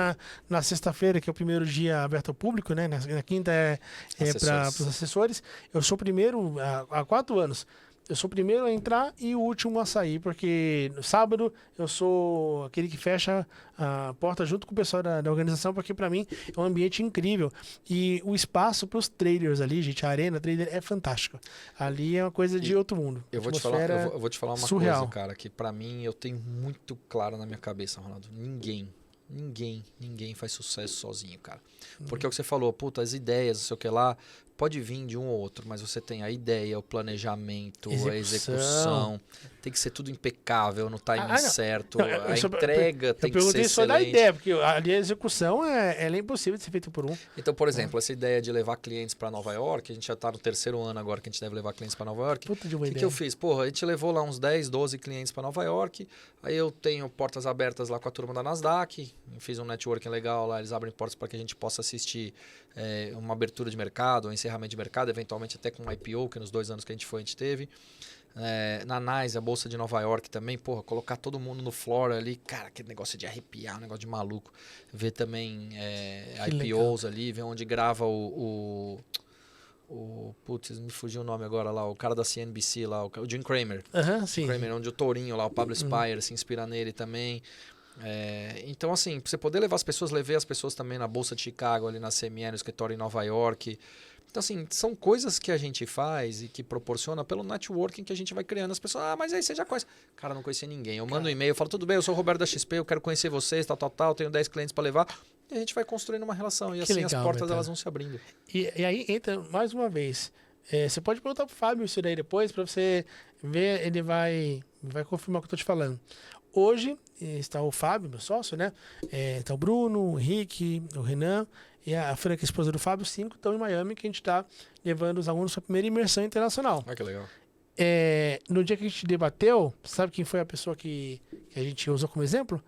na sexta-feira, que é o primeiro dia aberto ao público, né? Na quinta é para os assessores. Eu sou o primeiro há 4 anos. Eu sou o primeiro a entrar e o último a sair, porque no sábado eu sou aquele que fecha a porta junto com o pessoal da organização, porque para mim é um ambiente incrível. E o espaço para os trailers ali, gente, a arena trailer é fantástico. Ali é uma coisa de outro mundo. Eu vou te falar uma surreal. coisa, cara, que para mim eu tenho muito claro na minha cabeça, Ronaldo. Ninguém faz sucesso sozinho, cara. Porque é o que você falou, puta, as ideias, não sei o que lá, pode vir de um ou outro, mas você tem a ideia, o planejamento, a execução. Tem que ser tudo impecável, no timing certo. A entrega tem que ser excelente. Eu perguntei só da ideia, porque ali a execução ela é impossível de ser feita por um. Então, por exemplo, essa ideia de levar clientes para Nova York, a gente já está no 3º ano agora que a gente deve levar clientes para Nova York. O que eu fiz? Porra, a gente levou lá uns 10, 12 clientes para Nova York, aí eu tenho portas abertas lá com a turma da Nasdaq, fiz um networking legal lá, eles abrem portas para que a gente possa assistir uma abertura de mercado, um encerramento de mercado, eventualmente até com um IPO, que nos 2 anos que a gente foi, a gente teve. Na NYSE, a Bolsa de Nova York também, porra, colocar todo mundo no floor ali, cara, aquele negócio de arrepiar, um negócio de maluco. Ver também IPOs legal. Ali, ver onde grava putz, me fugiu o nome agora lá, o cara da CNBC lá, o Jim Cramer. Sim. Cramer, onde o Tourinho lá, o Pablo Spire se inspira nele também. Então, assim, pra você poder levar as pessoas, levei as pessoas também na Bolsa de Chicago, ali na CME, no escritório em Nova York. Então, assim, são coisas que a gente faz e que proporciona pelo networking que a gente vai criando. As pessoas, mas aí você já conhece. Cara, não conhecia ninguém. Eu mando um e-mail, eu falo, tudo bem, eu sou o Roberto da XP, eu quero conhecer vocês, tal, tenho 10 clientes para levar. E a gente vai construindo uma relação. E assim legal, as portas elas vão se abrindo. E aí entra, mais uma vez, você pode perguntar pro Fábio isso daí depois, para você ver, ele vai confirmar o que eu tô te falando. Hoje está o Fábio, meu sócio, né? Está o Bruno, o Henrique, o Renan e a Franca, a esposa do Fábio, 5 estão em Miami, que a gente está levando os alunos para a primeira imersão internacional. Que legal. No dia que a gente debateu, sabe quem foi a pessoa que a gente usou como exemplo?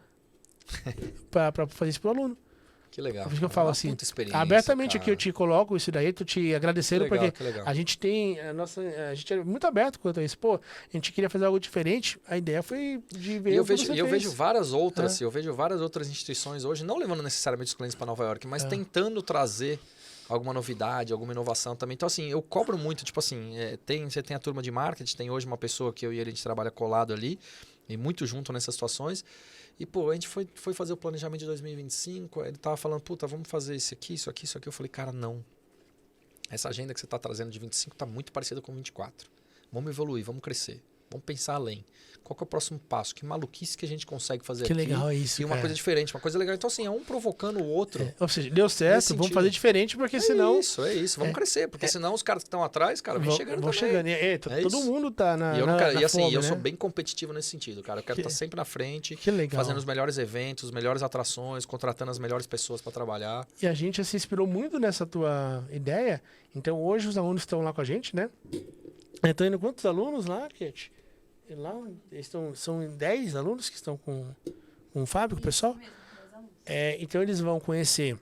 para fazer isso para o aluno. Que legal. Por isso que eu falo assim, abertamente cara. Aqui eu te coloco isso daí, tô te agradecendo, porque a gente tem, a gente é muito aberto quanto a isso. Pô, a gente queria fazer algo diferente, a ideia foi de ver eu vejo várias outras instituições hoje, não levando necessariamente os clientes para Nova York, mas tentando trazer alguma novidade, alguma inovação também. Então, assim, eu cobro muito, tipo assim, você tem a turma de marketing, tem hoje uma pessoa que eu e ele, a gente trabalha colado ali, e muito junto nessas situações. E, pô, a gente foi fazer o planejamento de 2025, ele tava falando, puta, vamos fazer isso aqui. Eu falei, cara, não. Essa agenda que você tá trazendo de 25 tá muito parecida com 24. Vamos evoluir, vamos crescer. Vamos pensar além. Qual que é o próximo passo? Que maluquice que a gente consegue fazer aqui. Que legal isso, e uma coisa diferente, uma coisa legal. Então, assim, é um provocando o outro. Ou seja, deu certo, vamos fazer diferente, porque senão... É isso. Vamos crescer, porque senão os caras que estão atrás, cara, vão chegando também. Chegando. Todo mundo tá na fome, eu né? sou bem competitivo nesse sentido, cara. Eu quero estar sempre na frente, legal. Fazendo os melhores eventos, as melhores atrações, contratando as melhores pessoas para trabalhar. E a gente se inspirou muito nessa tua ideia. Então, hoje os alunos estão lá com a gente, né? Estão indo quantos alunos lá, Kate? Lá são 10 alunos que estão com o Fábio, com o pessoal. Então eles vão conhecer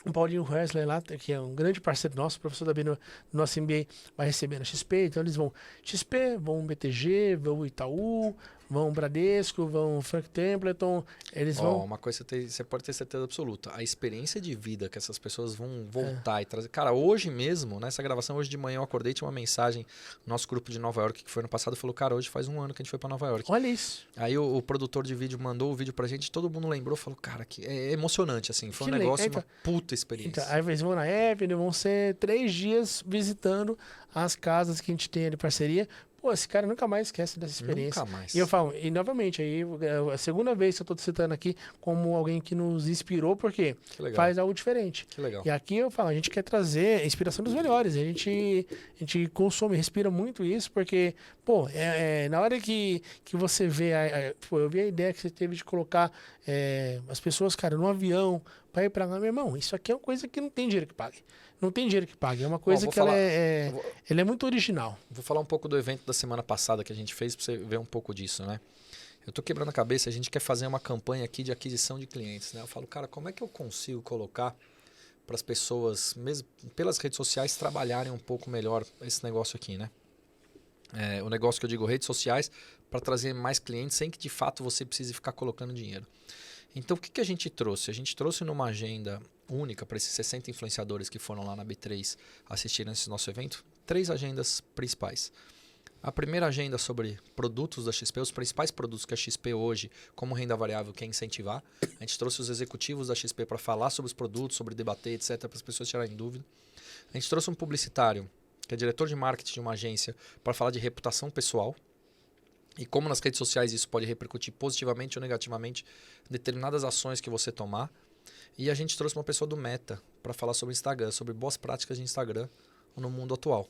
o Paulinho Wesley lá, que é um grande parceiro nosso, professor também do nosso MBA, vai receber na XP. Então eles vão XP, vão BTG, vão Itaú, vão Bradesco, vão Frank Templeton. Eles vão... Uma coisa você pode ter certeza absoluta. A experiência de vida que essas pessoas vão voltar e trazer. Cara, hoje mesmo, nessa gravação, hoje de manhã eu acordei, tinha uma mensagem no nosso grupo de Nova York, que foi ano passado, falou, cara, hoje faz 1 ano que a gente foi para Nova York. Olha isso. Aí o produtor de vídeo mandou o vídeo pra gente, todo mundo lembrou, falou, cara, que é emocionante, assim. Foi um negócio, uma puta experiência. Então, aí eles vão na Avenue, vão ser 3 dias visitando as casas que a gente tem de parceria. Pô, esse cara nunca mais esquece dessa experiência. Nunca mais. E eu falo, e novamente, aí é a segunda vez que eu estou citando aqui como alguém que nos inspirou, porque faz algo diferente. Que legal. E aqui eu falo, a gente quer trazer a inspiração dos melhores. A gente consome, respira muito isso, porque, pô, na hora que você vê, eu vi a ideia que você teve de colocar as pessoas, cara, no avião, para ir para lá, meu irmão, isso aqui é uma coisa que não tem dinheiro que pague. Não tem dinheiro que pague. É uma coisa que ela é muito original. Vou falar um pouco do evento da semana passada que a gente fez para você ver um pouco disso, né? Eu tô quebrando a cabeça, a gente quer fazer uma campanha aqui de aquisição de clientes, né? Eu falo, cara, como é que eu consigo colocar para as pessoas, mesmo pelas redes sociais, trabalharem um pouco melhor esse negócio aqui, né? o negócio que eu digo, redes sociais, para trazer mais clientes sem que de fato você precise ficar colocando dinheiro. Então, o que a gente trouxe? A gente trouxe numa agenda única para esses 60 influenciadores que foram lá na B3 assistirem esse nosso evento, 3 agendas principais. A primeira agenda sobre produtos da XP, os principais produtos que a XP hoje, como renda variável, quer incentivar. A gente trouxe os executivos da XP para falar sobre os produtos, sobre debater, etc., para as pessoas tirarem dúvida. A gente trouxe um publicitário, que é diretor de marketing de uma agência, para falar de reputação pessoal e como nas redes sociais isso pode repercutir positivamente ou negativamente em determinadas ações que você tomar. E a gente trouxe uma pessoa do Meta para falar sobre Instagram, sobre boas práticas de Instagram no mundo atual.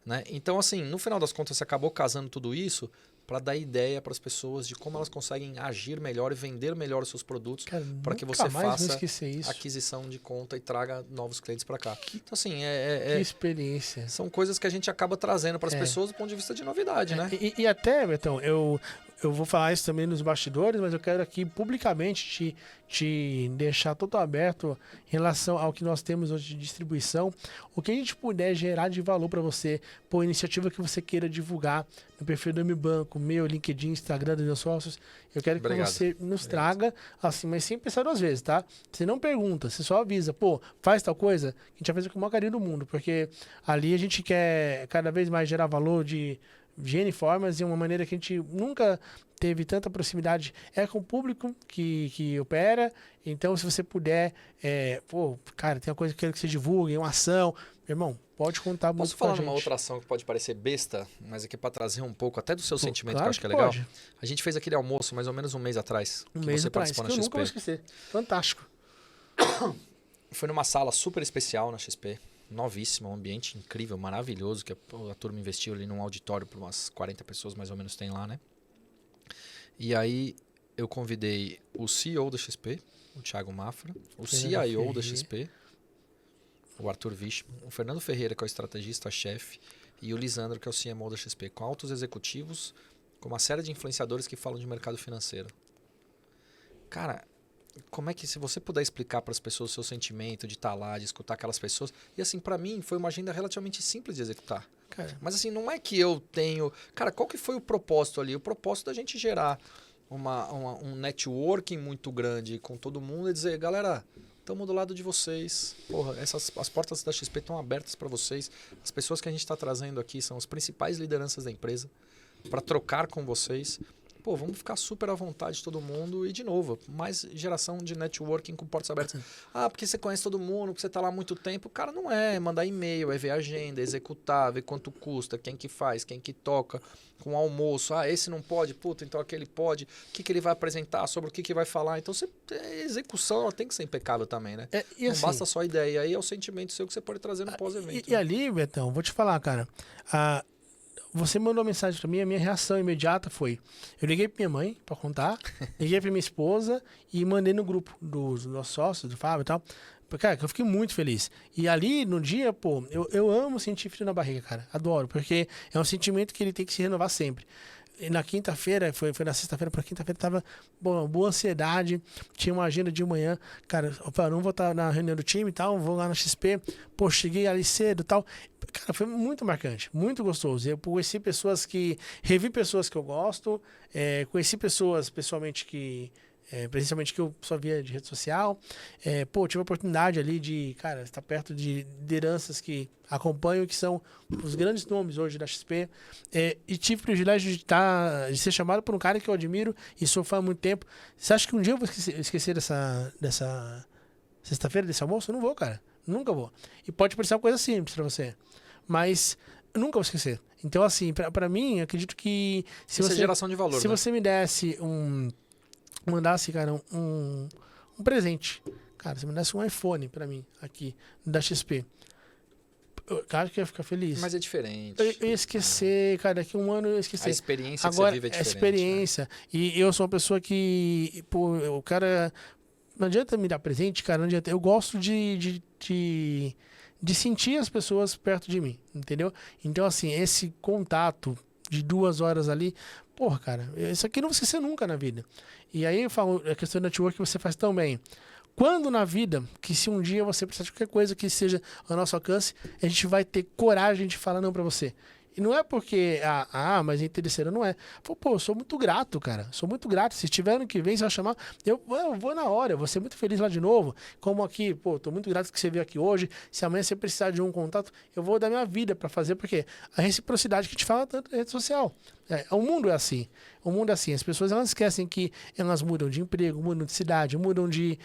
Né? Então, assim, no final das contas, você acabou casando tudo isso para dar ideia para as pessoas de como elas conseguem agir melhor e vender melhor os seus produtos para que você faça aquisição de conta e traga novos clientes para cá. Então, assim, que experiência. São coisas que a gente acaba trazendo para as pessoas do ponto de vista de novidade, né? E até, Betão, eu vou falar isso também nos bastidores, mas eu quero aqui publicamente te deixar todo aberto em relação ao que nós temos hoje de distribuição. O que a gente puder gerar de valor para você, por iniciativa que você queira divulgar no perfil do MBanco, meu, LinkedIn, Instagram dos meus sócios, eu quero que você nos traga, assim, mas sem pensar 2 vezes, tá? Você não pergunta, você só avisa, pô, faz tal coisa, a gente vai fazer com o maior carinho do mundo, porque ali a gente quer cada vez mais gerar valor de N formas e uma maneira que a gente nunca teve tanta proximidade com o público que opera. Então, se você puder, cara, tem uma coisa que eu quero que você divulgue, uma ação, meu irmão, pode contar muito com a gente. Posso falar de uma outra ação que pode parecer besta, mas aqui para trazer um pouco até do seu sentimento, claro que eu acho que é legal. Pode. A gente fez aquele almoço mais ou menos um mês atrás, que você participou na XP. Eu nunca vou esquecer. Fantástico. Foi numa sala super especial na XP. Novíssima, um ambiente incrível, maravilhoso, que a turma investiu ali num auditório para umas 40 pessoas mais ou menos tem lá, né? E aí eu convidei o CEO da XP, o Thiago Mafra, o CIO da XP, o Arthur Wichmann, o Fernando Ferreira, que é o estrategista-chefe, e o Lisandro, que é o CMO da XP, com altos executivos, com uma série de influenciadores que falam de mercado financeiro. Cara, como é que, se você puder explicar para as pessoas o seu sentimento de estar lá, de escutar aquelas pessoas. E assim, para mim, foi uma agenda relativamente simples de executar. Cara. Mas assim, não é que eu tenho... Cara, qual que foi o propósito ali? O propósito da gente gerar um networking muito grande com todo mundo e dizer, galera, estamos do lado de vocês. Porra, as portas da XP estão abertas para vocês. As pessoas que a gente está trazendo aqui são as principais lideranças da empresa para trocar com vocês. Pô, vamos ficar super à vontade todo mundo e, de novo, mais geração de networking com portas abertas. Ah, porque você conhece todo mundo, porque você está lá há muito tempo. Cara, não é mandar e-mail, é ver a agenda, executar, ver quanto custa, quem que faz, quem que toca, com almoço. Ah, esse não pode, puta, então aquele pode. O que ele vai apresentar, sobre o que vai falar. Então, a execução ela tem que ser impecável também, né? Não assim, basta só a ideia. Aí é o sentimento seu que você pode trazer no pós-evento. E ali, Betão, vou te falar, cara... Você mandou uma mensagem pra mim, a minha reação imediata foi... Eu liguei pra minha mãe pra contar, liguei pra minha esposa e mandei no grupo dos nossos sócios, do Fábio e tal. Cara, que eu fiquei muito feliz. E ali, no dia, pô, eu amo sentir frio na barriga, cara. Adoro, porque é um sentimento que ele tem que se renovar sempre. E na quinta-feira, foi na sexta-feira pra quinta-feira, tava boa ansiedade, tinha uma agenda de manhã, cara, opa, não vou estar na reunião do time e tal, vou lá na XP, pô, cheguei ali cedo e tal. Cara, foi muito marcante, muito gostoso. Eu conheci pessoas revi pessoas que eu gosto, conheci pessoas pessoalmente presencialmente que eu só via de rede social. Tive a oportunidade ali de, cara, estar perto de lideranças que acompanho, que são os grandes nomes hoje da XP. E tive o privilégio de ser chamado por um cara que eu admiro e sou fã há muito tempo. Você acha que um dia eu vou esquecer dessa sexta-feira, desse almoço? Eu não vou, cara. Nunca vou. E pode parecer uma coisa simples pra você, mas eu nunca vou esquecer. Então, assim, pra mim, eu acredito que... Isso é geração de valor, se né? você me desse mandasse, cara, um presente. Cara, se me desse um iPhone pra mim, aqui, da XP. Claro que eu ia ficar feliz. Mas é diferente. Eu ia esquecer, cara, daqui a um ano eu ia esquecer. A experiência agora, que você vive é diferente. A experiência. Né? E eu sou uma pessoa que, pô, o cara... Não adianta me dar presente, cara, não adianta. Eu gosto de sentir as pessoas perto de mim, entendeu? Então, assim, esse contato de 2 horas ali... Porra, cara, isso aqui não vou esquecer nunca na vida. E aí eu falo, a questão do network que você faz tão bem. Quando na vida, que se um dia você precisar de qualquer coisa que seja ao nosso alcance, a gente vai ter coragem de falar não pra você. E não é porque, mas é interesseiro, não é. Pô, eu sou muito grato, cara. Sou muito grato. Se tiver ano que vem, você vai chamar, eu vou na hora, eu vou ser muito feliz lá de novo. Como aqui, pô, tô muito grato que você veio aqui hoje. Se amanhã você precisar de um contato, eu vou dar minha vida pra fazer, porque a reciprocidade que a gente fala tanto na rede social. O mundo é assim. O mundo é assim. As pessoas elas esquecem que elas mudam de emprego, mudam de cidade, mudam de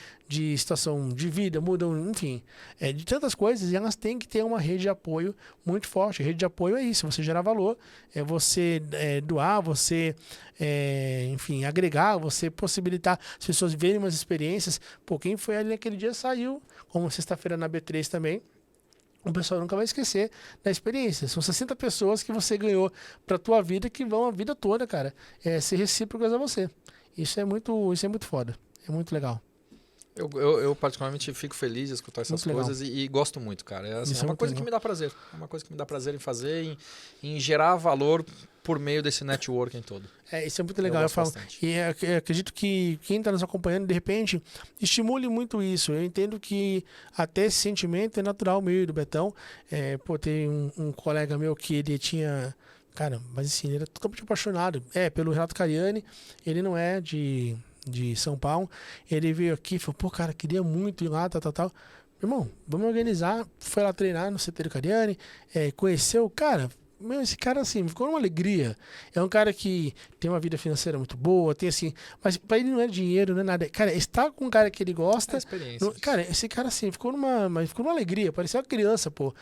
situação de vida, mudam, enfim, de tantas coisas. E elas têm que ter uma rede de apoio muito forte. A rede de apoio é isso. Você gerar valor, é você doar, você, enfim, agregar, você possibilitar as pessoas verem umas experiências. Pô, quem foi ali naquele dia saiu, como sexta-feira na B3 também. O pessoal nunca vai esquecer da experiência. São 60 pessoas que você ganhou pra tua vida que vão a vida toda, cara, ser recíprocas a você. Isso é muito foda. É muito legal. Eu particularmente fico feliz de escutar essas Muito coisas e gosto muito, cara. Assim, Isso é uma muito coisa legal. que me dá prazer. É uma coisa que me dá prazer em fazer, em gerar valor por meio desse networking todo. Isso é muito legal. Eu falo, bastante. e eu acredito que quem está nos acompanhando, de repente, estimule muito isso. Eu entendo que até esse sentimento é natural meio do Betão. Tem um colega meu que ele tinha... Cara, mas assim, ele era totalmente apaixonado. Pelo Renato Cariani. Ele não é de São Paulo. Ele veio aqui e falou, pô, cara, queria muito ir lá, tal. Irmão, vamos organizar. Foi lá treinar no CT do Cariani. Conheceu, cara... Meu, esse cara, assim, ficou uma alegria. É um cara que tem uma vida financeira muito boa, tem assim... Mas pra ele não é dinheiro, não é nada. Cara, estar com um cara que ele gosta... experiência. Cara, esse cara, assim, ficou numa alegria. Parecia uma criança, pô.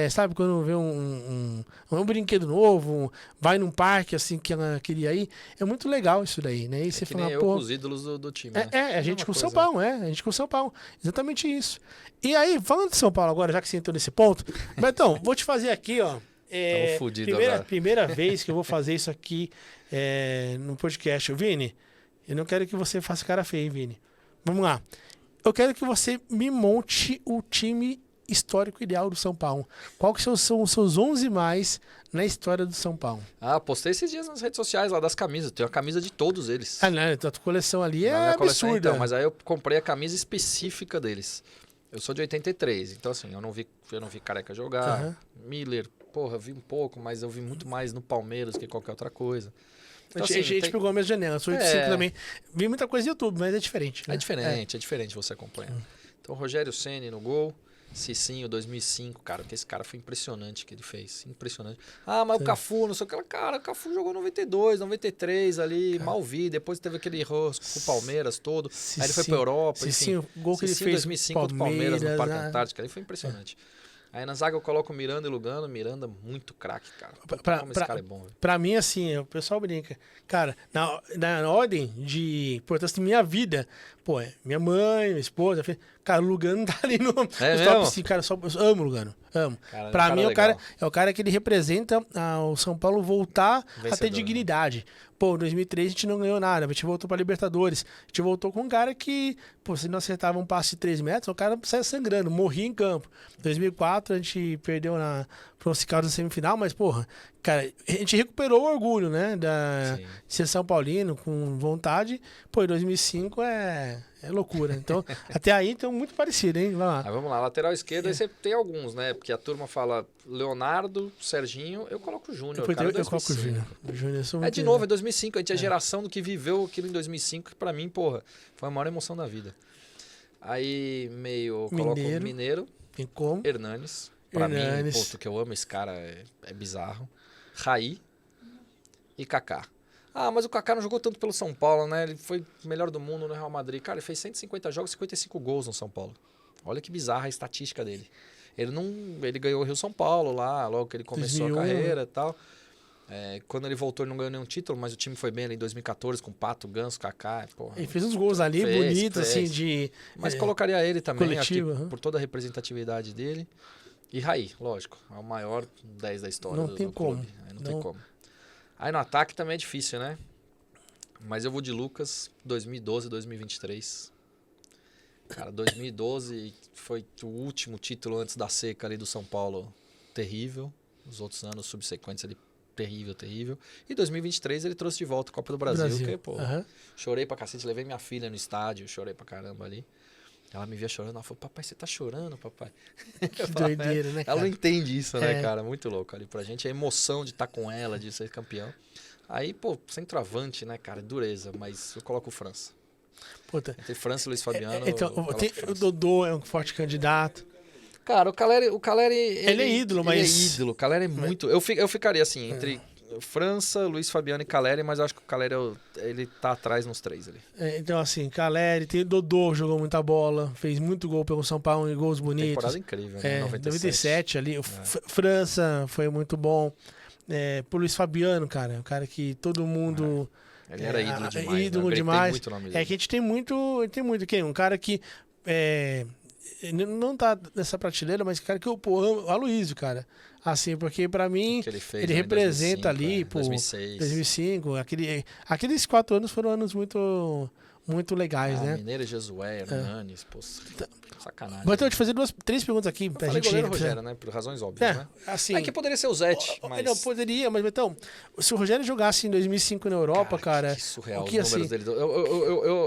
Sabe, quando vê um brinquedo novo, vai num parque, assim, que ela queria ir. É muito legal isso daí, né? E você que fala, nem eu pô... com os ídolos do time, né? a gente com o São Paulo, A gente com o São Paulo. Exatamente isso. E aí, falando de São Paulo agora, já que você entrou nesse ponto... Betão, vou te fazer aqui, ó... Tamo fudido agora. Primeira vez que eu vou fazer isso aqui no podcast. Vini, eu não quero que você faça cara feia, hein, Vini. Vamos lá. Eu quero que você me monte o time histórico ideal do São Paulo. Qual que são os seus 11 mais na história do São Paulo? Postei esses dias nas redes sociais lá das camisas. Tem a camisa de todos eles. Não, a tua coleção ali Na minha coleção, absurda. então, mas aí eu comprei a camisa específica deles. Eu sou de 83, então assim, eu não vi Careca jogar. Miller, porra, vi um pouco, mas eu vi muito mais no Palmeiras que qualquer outra coisa. Então, A gente pegou a mesma janela, sou 85 também. Vi muita coisa no YouTube, mas é diferente. Né? É diferente você acompanhar. Então, Rogério Ceni no gol, Cicinho 2005, cara, porque esse cara foi impressionante que ele fez, impressionante. Mas o Cafu, não sei o que, cara, o Cafu jogou 92, 93 ali, cara. Mal vi, depois teve aquele rosco com o Palmeiras todo, aí ele foi pra Europa, Cicinho, o gol que ele fez 2005 contra o Palmeiras no Parque Antártico, ali foi impressionante. Aí na zaga eu coloco o Miranda e Lugano. Miranda, muito craque, cara. Como esse cara é bom, velho. Pra mim, assim, o pessoal brinca. Cara, na ordem de importância da minha vida, pô, minha mãe, minha esposa, cara, o Lugano tá ali no top 5, cara, eu amo o Lugano, amo. Cara, pra mim, é o cara que ele representa o São Paulo voltar a ter dignidade. Pô, em 2003 a gente não ganhou nada, a gente voltou pra Libertadores. A gente voltou com um cara que, pô, se não acertava um passe de 3 metros, o cara saia sangrando, morria em campo. Em 2004 a gente perdeu pro Cicalo na semifinal, mas, porra, cara, a gente recuperou o orgulho, né, de ser São Paulino com vontade. Pô, em 2005 é loucura. Então, até aí, então, muito parecido, hein? Vai lá. Vamos lá, lateral esquerdo, aí você tem alguns, né? Porque a turma fala Leonardo, Serginho, eu coloco o Júnior. Eu coloco o Júnior. De novo, é 2005, a gente é geração do que viveu aquilo em 2005, que pra mim, porra, foi a maior emoção da vida. Aí, meio, eu coloco o Mineiro. Tem como? Hernanes. Pra mim, pô, que eu amo esse cara, é bizarro. Raí e Kaká. Mas o Kaká não jogou tanto pelo São Paulo, né? Ele foi melhor do mundo no Real Madrid. Cara, ele fez 150 jogos, 55 gols no São Paulo. Olha que bizarra a estatística dele. Ele ganhou o Rio São Paulo lá, logo que ele começou 2001. A carreira e tal. Quando ele voltou, ele não ganhou nenhum título, mas o time foi bem ali em 2014 com Pato, Ganso, Kaká. Porra, ele fez uns gols ali bonitos, assim, de... Mas colocaria ele também, coletivo, acho que por toda a representatividade dele. E Raí, lógico, é o maior 10 da história do clube. Aí não tem como. Aí no ataque também é difícil, né? Mas eu vou de Lucas, 2012, 2023. Cara, 2012 foi o último título antes da seca ali do São Paulo. Terrível. Os outros anos subsequentes ali, terrível. E 2023 ele trouxe de volta a Copa do Brasil. Que, pô, chorei pra cacete, levei minha filha no estádio, chorei pra caramba ali. Ela me via chorando, ela falou, papai, você tá chorando, papai? Que doideira, né, cara? Ela não entende isso, né, cara? Muito louco ali pra gente. A emoção de estar com ela, de ser campeão. Aí, pô, centroavante, né, cara? Dureza, mas eu coloco o França. Puta. Entre França e Luiz Fabiano, Então, eu coloco o França. Dodô é um forte candidato. Cara, o Caleri Ele é ídolo, mas... Ele é ídolo, o Caleri é muito... Eu ficaria assim, entre França, Luiz Fabiano e Caleri, mas eu acho que o Caleri, ele tá atrás nos 3 ali. Então, assim, Caleri, tem Dodô, jogou muita bola, fez muito gol pelo São Paulo, e gols bonitos. Temporada incrível, né? 97 ali. França foi muito bom. Pro Luiz Fabiano, cara, o cara que todo mundo... Ele era ídolo demais, ídolo né? demais. Muito o nome É dele. que a gente tem muito... Quem? Um cara que... não tá nessa prateleira, mas cara que eu amo, o Aloysio, cara. Assim, porque pra mim, Que ele fez, ele né, em representa 2005, ali, pô, 2006. 2005, aqueles 4 anos foram anos muito legais, né? Mineiro, Josué, Hernanes, pô, sacanagem. Mas então, eu te fazer 3 perguntas aqui. Eu Pra falei gente... goleiro Rogério, né? Por razões óbvias, né? assim... É que poderia ser o Zete, mas... Não, poderia, mas então, se o Rogério jogasse em 2005 na Europa, cara... Que surreal, o que, os números assim, dele.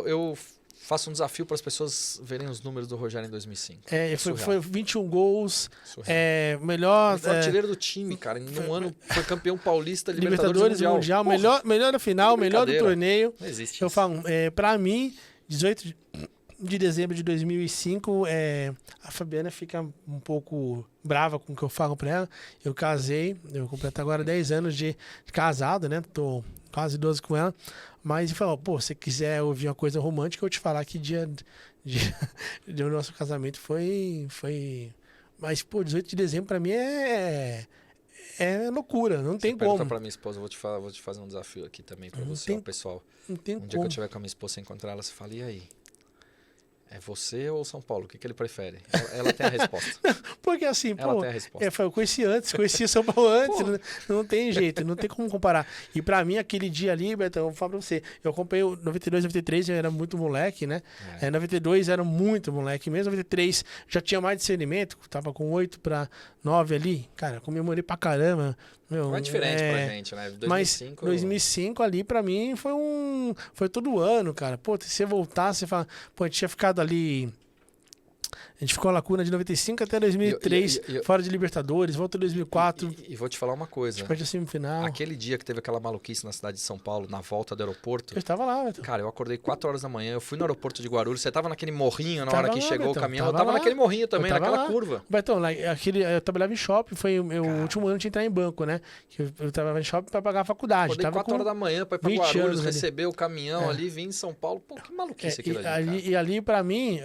Eu faço um desafio para as pessoas verem os números do Rogério em 2005. Foi 21 gols, Surreal. melhor... Ele foi artilheiro do time, cara. Em um ano foi campeão paulista, Libertadores Libertadores, Mundial, Porra, melhor da final, melhor do brincadeira. torneio. Não existe Eu isso. falo, pra mim, 18 de dezembro de 2005, a Fabiana fica um pouco brava com o que eu falo pra ela. Eu casei, eu completo agora 10 anos de casado, né? Tô quase 12 com ela. Mas ele falou, pô, se quiser ouvir uma coisa romântica, eu vou te falar que dia do nosso casamento foi... Mas, pô, 18 de dezembro pra mim é loucura, não tem Pergunta como. pra minha esposa, vou te fazer um desafio aqui também pra você, tem- ó, pessoal. Não tem Um dia que como. eu tiver com a minha esposa, e encontrar ela, você fala, e aí? É você ou São Paulo? O que ele prefere? Ela tem a resposta. Porque assim, Ela pô, tem a resposta. eu conheci São Paulo antes, Pô. não tem jeito, não tem como comparar. E pra mim, aquele dia ali, Betão, eu vou falar pra você, eu acompanhei o 92, 93, eu era muito moleque, né? 92 era muito moleque mesmo, 93 já tinha mais discernimento, tava com 8 pra 9 ali, cara, comemorei pra caramba. Meu, Não é diferente pra gente, né? 2005, Mas 2005 ali pra mim foi todo ano, cara. Pô, se você voltar, você fala, pô, a gente tinha ficado ali. A gente ficou na lacuna de 95 até 2003, fora de Libertadores, volta em 2004, E vou te falar uma coisa. perde a semifinal. Aquele dia que teve aquela maluquice na cidade de São Paulo, na volta do aeroporto. Eu estava lá, Beto. Cara, eu acordei 4 horas da manhã, eu fui no aeroporto de Guarulhos. Você tava naquele morrinho na Tava hora que lá, chegou Betão, o caminhão? Eu tava tava lá. naquele morrinho também, Eu tava naquela lá. curva. Betão, lá, eu trabalhava em shopping, foi o meu último ano de entrar em banco, né? Eu trabalhava em shopping pra pagar a faculdade. Acordei Tava 4 horas da manhã pra ir pra 20 Guarulhos, anos ali. receber o caminhão ali, vim em São Paulo. Pô, que maluquice aquilo ali, cara. E ali, pra mim,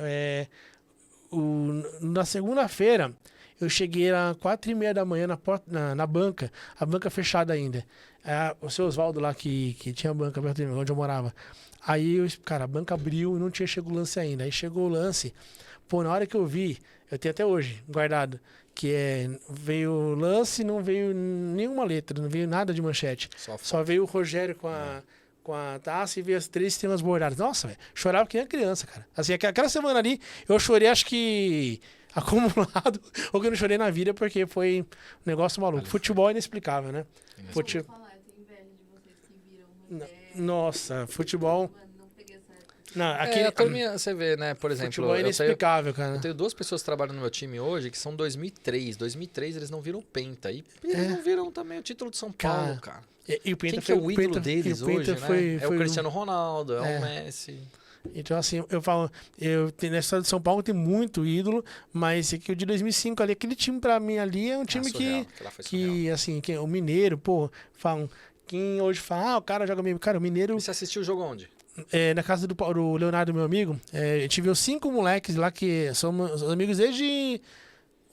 na segunda-feira, eu cheguei às 4h30 da manhã na banca, a banca fechada ainda. O seu Oswaldo lá, que tinha banca perto de mim, onde eu morava. Aí, cara, a banca abriu e não tinha chegado o lance ainda. Aí chegou o lance. Pô, na hora que eu vi, eu tenho até hoje guardado, que veio o lance, não veio nenhuma letra, não veio nada de manchete. Só veio o Rogério com a taça e veio as 3 estrelas bordadas. Nossa, velho, chorava que nem criança, cara. Assim, aquela semana ali, eu chorei, acho que acumulado, ou que eu não chorei na vida, porque foi um negócio maluco. Futebol é inexplicável, né? Vou falar, eu tenho inveja de vocês que viram Rogério. Nossa, futebol... Mano, não peguei essa época. Não, A turminha, você vê, né? Por exemplo, futebol é eu inexplicável, cara. tenho 2 pessoas que trabalham no meu time hoje que são 2003. 2003 eles não viram Penta. E eles não viram também o título de São Paulo, cara. E o Penta Quem que é o ídolo Penta- deles e o Penta hoje, né? foi É o Cristiano Ronaldo, é o Messi. Então, assim, eu falo, na história de São Paulo tem muito ídolo, mas aqui o de 2005 ali, aquele time pra mim ali é um time surreal, aquilo lá foi que assim, o Mineiro, pô, falam, quem hoje fala, o cara joga meio, cara, o Mineiro, E você assistiu o jogo onde? na casa do Leonardo, meu amigo, a gente viu 5 moleques lá que são meus amigos desde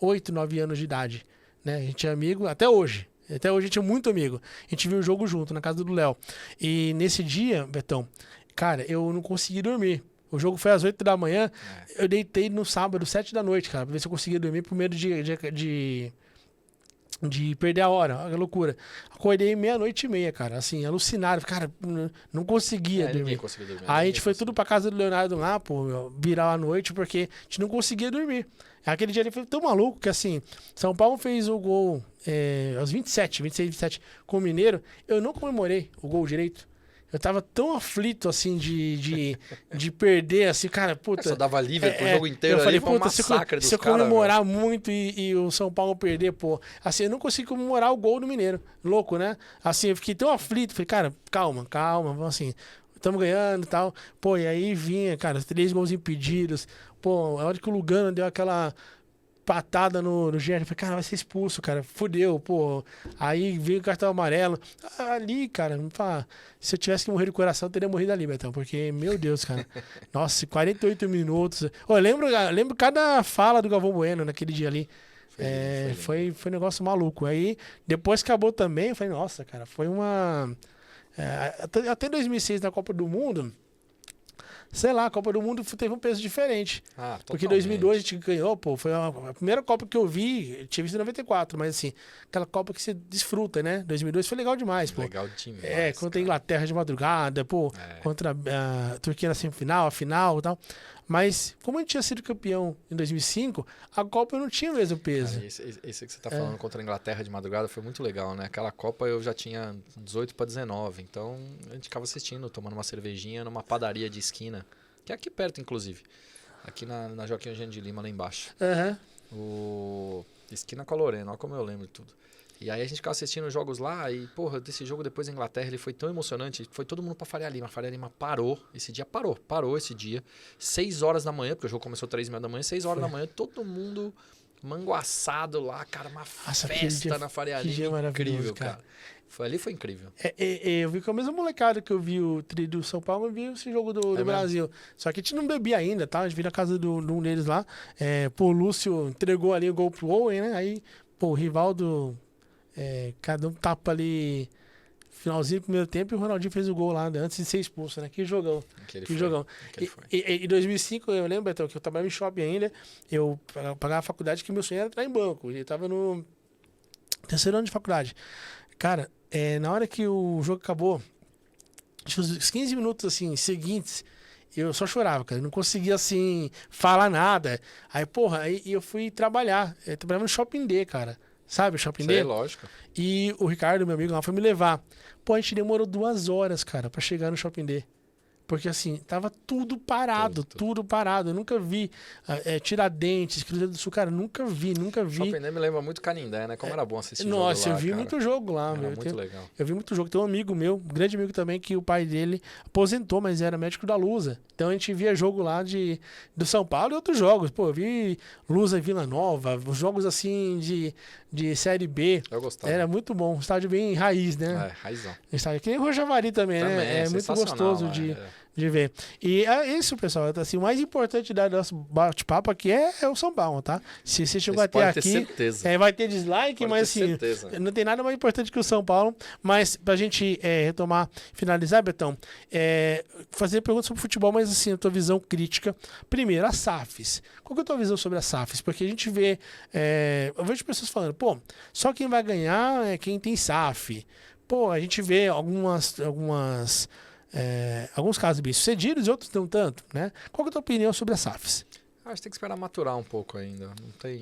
8, 9 anos de idade, né, a gente é amigo até hoje. Até hoje a gente é muito amigo. A gente viu o jogo junto, na casa do Léo. E nesse dia, Betão, cara, eu não consegui dormir. O jogo foi às 8 da manhã. Eu deitei no sábado, 7 da noite, cara, pra ver se eu conseguia dormir por medo de perder a hora. Olha que loucura. Acordei 00:30, cara, assim, alucinado. Cara, não conseguia dormir. Ninguém conseguiu dormir. Aí a gente ninguém foi tudo pra casa do Leonardo lá, pô, virar a noite, porque a gente não conseguia dormir. Aquele dia ele foi tão maluco que, assim, São Paulo fez o gol aos 26, 27 com o Mineiro. Eu não comemorei o gol direito. Eu tava tão aflito, assim, de perder, assim, cara, puta... Só dava Liverpool o jogo inteiro eu falei, ali, foi um puta, massacre dos se eu caras. comemorar muito e o São Paulo perder, pô... Assim, eu não consigo comemorar o gol do Mineiro. Louco, né? Assim, eu fiquei tão aflito. Falei, cara, calma, vamos assim... Estamos ganhando e tal. Pô, e aí vinha, cara, 3 gols impedidos. Pô, a hora que o Lugano deu aquela patada no Gerson, eu falei, cara, vai ser expulso, cara. Fudeu, pô. Aí veio o cartão amarelo. Ali, cara, se eu tivesse que morrer de coração, eu teria morrido ali, Betão. Porque, meu Deus, cara. Nossa, 48 minutos. Ô, eu lembro cada fala do Galvão Bueno naquele dia ali. Foi um negócio maluco. Aí, depois que acabou também, eu falei, nossa, cara, foi uma... até 2006 na Copa do Mundo, sei lá, a Copa do Mundo teve um peso diferente. Porque em 2002 a gente ganhou, pô, foi a primeira Copa que eu vi, tinha visto em 94, mas assim, aquela Copa que você desfruta, né? 2002 foi legal demais, pô. Legal demais, contra a Inglaterra de madrugada, pô, contra a Turquia na semifinal, a final e tal. Mas, como a gente tinha sido campeão em 2005, a Copa não tinha o mesmo peso. Cara, esse que você tá falando contra a Inglaterra de madrugada foi muito legal, né? Aquela Copa eu já tinha 18 para 19, então a gente ficava assistindo, tomando uma cervejinha numa padaria de esquina, que é aqui perto, inclusive. Aqui na Joaquim Eugênio de Lima, lá embaixo. Esquina com a Lorena, olha como eu lembro de tudo. E aí a gente ficava assistindo os jogos lá e, porra, desse jogo depois da Inglaterra, ele foi tão emocionante, foi todo mundo pra Faria Lima. A Faria Lima parou esse dia, parou esse dia. 6 horas da manhã, porque o jogo começou 3h30 da manhã, 6 horas da manhã, todo mundo manguaçado lá, cara, uma festa na Faria Lima. Incrível, cara. Ali foi incrível. Eu vi com a mesma molecada que eu vi o tri do São Paulo, eu vi esse jogo do Brasil. Só que a gente não bebia ainda, tá? A gente viu na casa de um deles lá. O Lúcio entregou ali o gol pro Owen, né? Aí, pô, o Rivaldo... cada um tapa ali finalzinho do primeiro tempo e o Ronaldinho fez o gol lá antes de ser expulso, né? Que jogão. Que jogão. Em 2005, eu lembro, Beto, que eu trabalhava em shopping ainda, eu pagava a faculdade que meu sonho era entrar em banco. Ele tava no 3º ano de faculdade. Cara, na hora que o jogo acabou, os 15 minutos assim, seguintes, eu só chorava, cara. Eu não conseguia, assim, falar nada. Aí, porra, aí eu fui trabalhar. Eu trabalhava no Shopping D, cara. Sabe o Shopping D? Lógico. E o Ricardo, meu amigo lá, foi me levar. Pô, a gente demorou 2 horas, cara, pra chegar no Shopping D. Porque, assim, tava tudo parado, tudo parado. Eu nunca vi Tiradentes, Cruzeiro do Sul, cara, nunca vi. Shopping D me lembra muito Canindé, né? Como era bom assistir jogo lá, Nossa, eu vi muito jogo lá, era meu. Muito legal. Eu vi muito jogo. Tem um amigo meu, um grande amigo também, que o pai dele aposentou, mas era médico da Lusa. Então a gente via jogo lá do São Paulo e outros jogos. Pô, eu vi Lusa e Vila Nova, os jogos assim de Série B. Eu gostava. Era muito bom. Estádio bem raiz, né? Raizão. Estádio que nem Rojavari também, né? É muito gostoso de ver. E é isso, pessoal. Assim, o mais importante da nosso bate-papo aqui é o São Paulo, tá? Se você chegou até aqui, vai ter dislike, pode mas assim, não tem nada mais importante que o São Paulo. Mas pra gente retomar, finalizar, Betão, fazer perguntas sobre futebol, mas assim, a tua visão crítica. Primeiro, as SAFs. Qual que é a tua visão sobre as SAFs? Porque a gente vê, eu vejo pessoas falando, pô, só quem vai ganhar é quem tem SAF. Pô, a gente vê alguns casos bem sucedidos e outros não tanto, né? Qual que é a tua opinião sobre as SAFs? Acho que tem que esperar maturar um pouco ainda.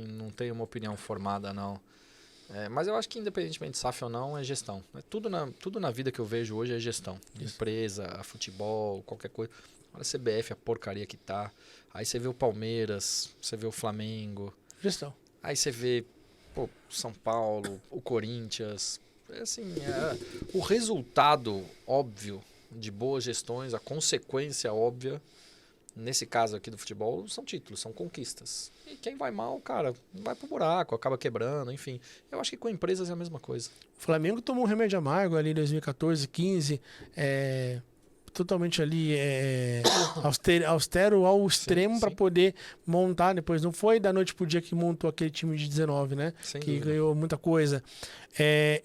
Não tem uma opinião formada, não. Mas eu acho que independentemente de SAF ou não, é gestão. Tudo na vida que eu vejo hoje é gestão. Empresa, futebol, qualquer coisa. Olha a CBF, a porcaria que tá. Aí você vê o Palmeiras, você vê o Flamengo. Gestão. Aí você vê São Paulo, o Corinthians. O resultado óbvio de boas gestões, a consequência óbvia, nesse caso aqui do futebol, são títulos, são conquistas. E quem vai mal, cara, vai pro buraco, acaba quebrando, enfim. Eu acho que com empresas é a mesma coisa. O Flamengo tomou um remédio amargo ali em 2014, 15, totalmente ali austero ao extremo para poder montar. Depois não foi da noite pro dia que montou aquele time de 19, né? Sem que dúvida. ganhou muita coisa.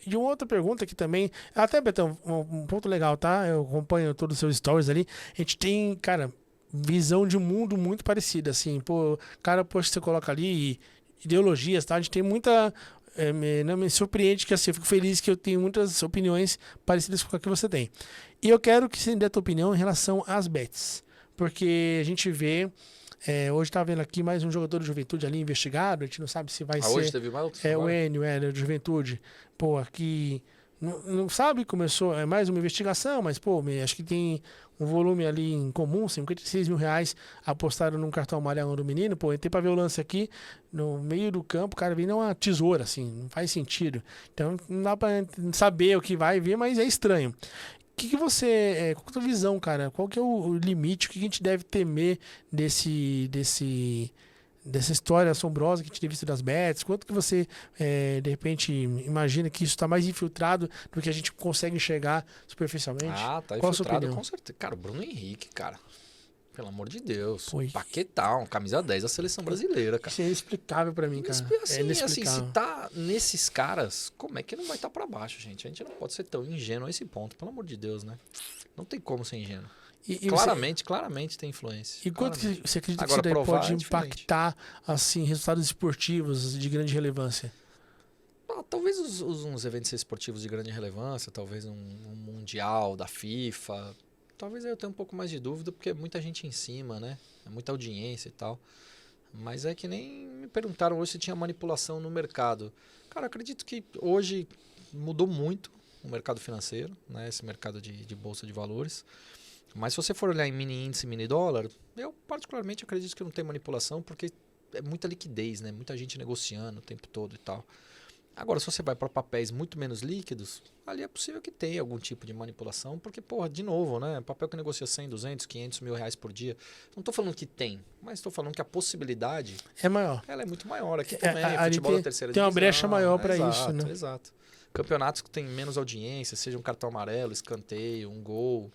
E uma outra pergunta que também, até, Betão, um ponto legal, tá? Eu acompanho todos os seus stories ali. A gente tem, cara, visão de mundo muito parecida, assim. Pô, cara, poxa, você coloca ali ideologias, tá? A gente tem muita... me surpreende que assim, eu fico feliz que eu tenho muitas opiniões parecidas com a que você tem. E eu quero que você dê a tua opinião em relação às bets. Porque a gente vê... hoje tá vendo aqui mais um jogador de Juventude ali investigado. A gente não sabe se vai ser... Hoje teve mais outro? O Enio, do Juventude. Pô, aqui... Não sabe, começou, é mais uma investigação, mas, pô, acho que tem um volume ali em comum, 56 mil reais apostaram num cartão amarelo do menino, pô, entrei pra ver o lance aqui, no meio do campo, o cara vem uma tesoura, assim, não faz sentido. Então, não dá pra saber o que vai vir, mas é estranho. Que você, qual que é a tua visão, cara? Qual que é o limite? O que a gente deve temer dessa história assombrosa que a gente tem visto das bets? Quanto que você, de repente, imagina que isso está mais infiltrado do que a gente consegue enxergar superficialmente? Ah, tá Qual a sua infiltrado opinião? com certeza. Cara, o Bruno Henrique, cara. Pelo amor de Deus. Foi. Paquetá, camisa 10 da seleção brasileira, cara. Isso é inexplicável pra mim, cara. É Assim, inexplicável. se tá nesses caras, como é que não vai estar pra baixo, gente? A gente não pode ser tão ingênuo a esse ponto, pelo amor de Deus, né? Não tem como ser ingênuo. E claramente tem influência. E quanto Claramente. que você acredita que Agora, isso daí provar pode é diferente. impactar, assim, resultados esportivos de grande relevância? Talvez uns eventos esportivos de grande relevância, talvez um mundial da FIFA. Talvez eu tenha um pouco mais de dúvida, porque é muita gente em cima, né? É muita audiência e tal. Mas é que nem me perguntaram hoje se tinha manipulação no mercado. Cara, acredito que hoje mudou muito o mercado financeiro, né? Esse mercado de bolsa de valores. Mas se você for olhar em mini índice, mini dólar, eu particularmente acredito que não tem manipulação, porque é muita liquidez, né? Muita gente negociando o tempo todo e tal. Agora, se você vai para papéis muito menos líquidos, ali é possível que tenha algum tipo de manipulação, porque, porra, de novo, né? Papel que negocia 100, 200, 500 mil reais por dia. Não estou falando que tem, mas estou falando que a possibilidade, É maior. ela é muito maior. Aqui também, futebol da terceira tem uma divisão. brecha maior para Exato, isso, né? Exato. Campeonatos que tem menos audiência, seja um cartão amarelo, escanteio, um gol.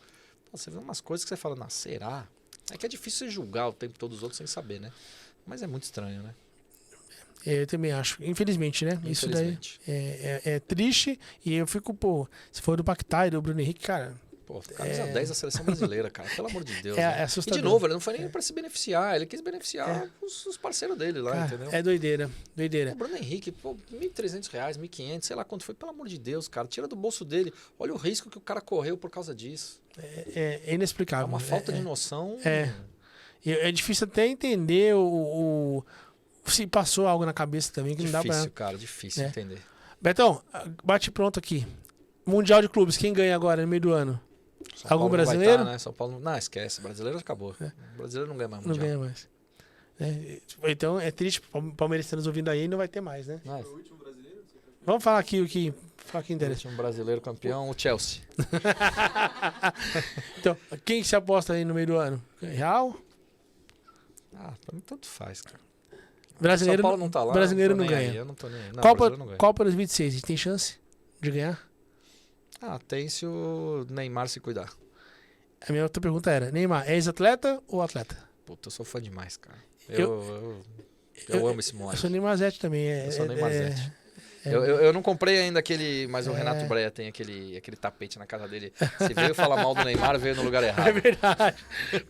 Pô, você vê umas coisas que você fala, será? É que é difícil você julgar o tempo todo os outros sem saber, né? Mas é muito estranho, né? Eu também acho. Infelizmente, né? Isso daí é triste. E eu fico, pô, se for do Paquetá e do Bruno Henrique, cara. Pô, camisa 10 da seleção brasileira, cara. Pelo amor de Deus. É né? E assustador. de novo, ele não foi nem pra se beneficiar, ele quis beneficiar os parceiros dele lá, Cara, entendeu? é doideira. O Bruno Henrique, pô, R$1.300, R$1.500, sei lá quanto foi, pelo amor de Deus, cara. Tira do bolso dele. Olha o risco que o cara correu por causa disso. É É inexplicável. uma falta de noção. É difícil até entender se passou algo na cabeça também que não dá Difícil, pra. cara, difícil entender. Betão, bate pronto aqui. Mundial de Clubes, quem ganha agora no meio do ano? São Algum Paulo não vai brasileiro? né? São Paulo não, esquece. Brasileiro acabou. O brasileiro não ganha mais Não mundial. ganha mais. Então é triste, palmeirenses ouvindo aí não vai ter mais, né? Não, Vamos falar aqui o que interessa. último brasileiro campeão, o Chelsea. Então, quem se aposta aí no meio do ano? Real? Pra mim tanto faz, cara. Brasileiro, São Paulo não tá lá. brasileiro eu tô não nem ganha. aí, eu não tô nem aí. Não, Copa, brasileiro não ganha. Copa 2026, a gente tem chance de ganhar? Tem se o Neymar se cuidar. A minha outra pergunta era, Neymar, é ex-atleta ou atleta? Puta, eu sou fã demais, cara. Eu Eu amo esse Eu moleque. sou Neymarzete também. Eu sou Neymarzete. Eu não comprei ainda aquele, mas o Renato Breia tem aquele tapete na casa dele. Se veio falar mal do Neymar, veio no lugar errado. É verdade.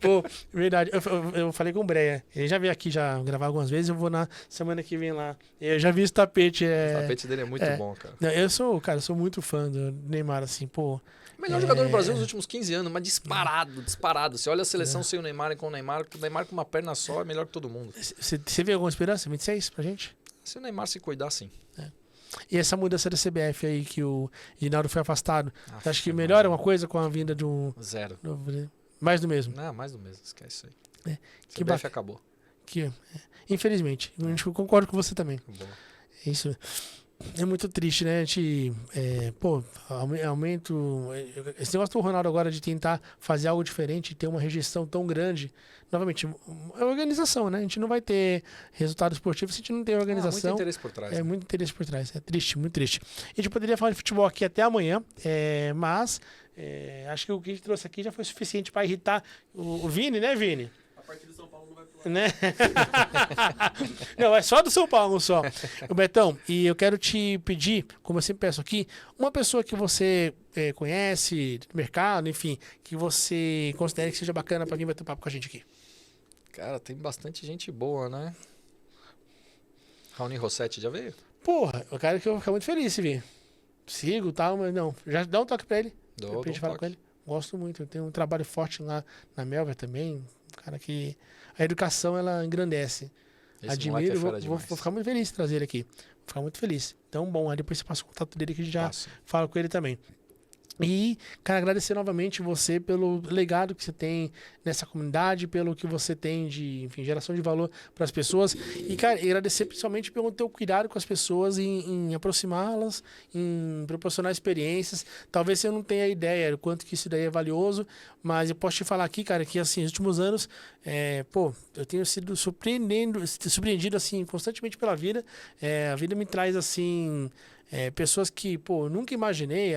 Pô, verdade. Eu falei com o Breia. Ele já veio aqui já gravar algumas vezes. Eu vou na semana que vem lá. Eu já vi esse tapete. O tapete dele é muito bom, cara. Não, eu sou muito fã do Neymar, assim, pô. O melhor jogador do Brasil nos últimos 15 anos, mas disparado. Você olha a seleção sem o Neymar e com o Neymar com uma perna só é melhor que todo mundo. Você vê alguma esperança? 26 pra gente? Se o Neymar se cuidar, sim. E essa mudança da CBF aí, que o Ginaldo foi afastado, você acha que melhora uma coisa com a vinda de um... Zero. Mais do mesmo? Não, mais do mesmo, esquece isso aí. Que CBF acabou. Infelizmente, a gente concordo com você também. Acabou. Isso é muito triste, né? A gente, aumento. Esse negócio do Ronaldo agora de tentar fazer algo diferente, ter uma rejeição tão grande. Novamente, é organização, né? A gente não vai ter resultado esportivo se a gente não tem organização. Muito interesse por trás. É muito interesse por trás. É triste, muito triste. A gente poderia falar de futebol aqui até amanhã, mas acho que o que a gente trouxe aqui já foi suficiente para irritar o Vini, né, Vini? A partir do São Paulo não vai pro lado. Né? Não, é só do São Paulo só. O Betão, e eu quero te pedir, como eu sempre peço aqui, uma pessoa que você conhece do mercado, enfim, que você considere que seja bacana para vir bater papo com a gente aqui. Cara, tem bastante gente boa, né? Raoni Rossetti já veio? Porra, o cara que eu vou ficar muito feliz se vir. Sigo e tal, mas não. Já dá um toque pra ele. Dou De repente um fala toque. com ele. Gosto muito. Eu tenho um trabalho forte lá na Melver também. Um cara que a educação ela engrandece. Esse moleque admiro, é fera vou demais. ficar muito feliz de trazer ele aqui. Vou ficar muito feliz. Então, bom, aí depois você passa o contato dele que a gente já Passo. fala com ele também. E, cara, agradecer novamente você pelo legado que você tem nessa comunidade, pelo que você tem de, enfim, geração de valor para as pessoas. E, cara, agradecer principalmente pelo teu cuidado com as pessoas em aproximá-las, em proporcionar experiências. Talvez você não tenha ideia do quanto que isso daí é valioso, mas eu posso te falar aqui, cara, que, assim, nos últimos anos, eu tenho sido surpreendido, assim, constantemente pela vida. A vida me traz, assim... pessoas que, pô, eu nunca imaginei.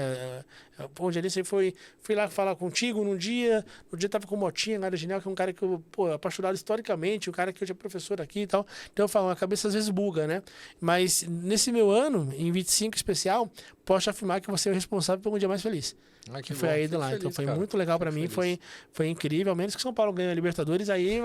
Onde ali você fui lá falar contigo no dia tava com o Motinha, Nário Ginel, que é um cara que eu, pô, apaixonado historicamente, um cara que hoje é professor aqui e tal. Então eu falo, a cabeça às vezes buga, né? Mas nesse meu ano, em 25 especial, posso afirmar que você é o responsável por um dia mais feliz. Que foi aí de lá. Então foi muito legal pra mim, foi incrível. Ao menos que São Paulo ganhe a Libertadores, aí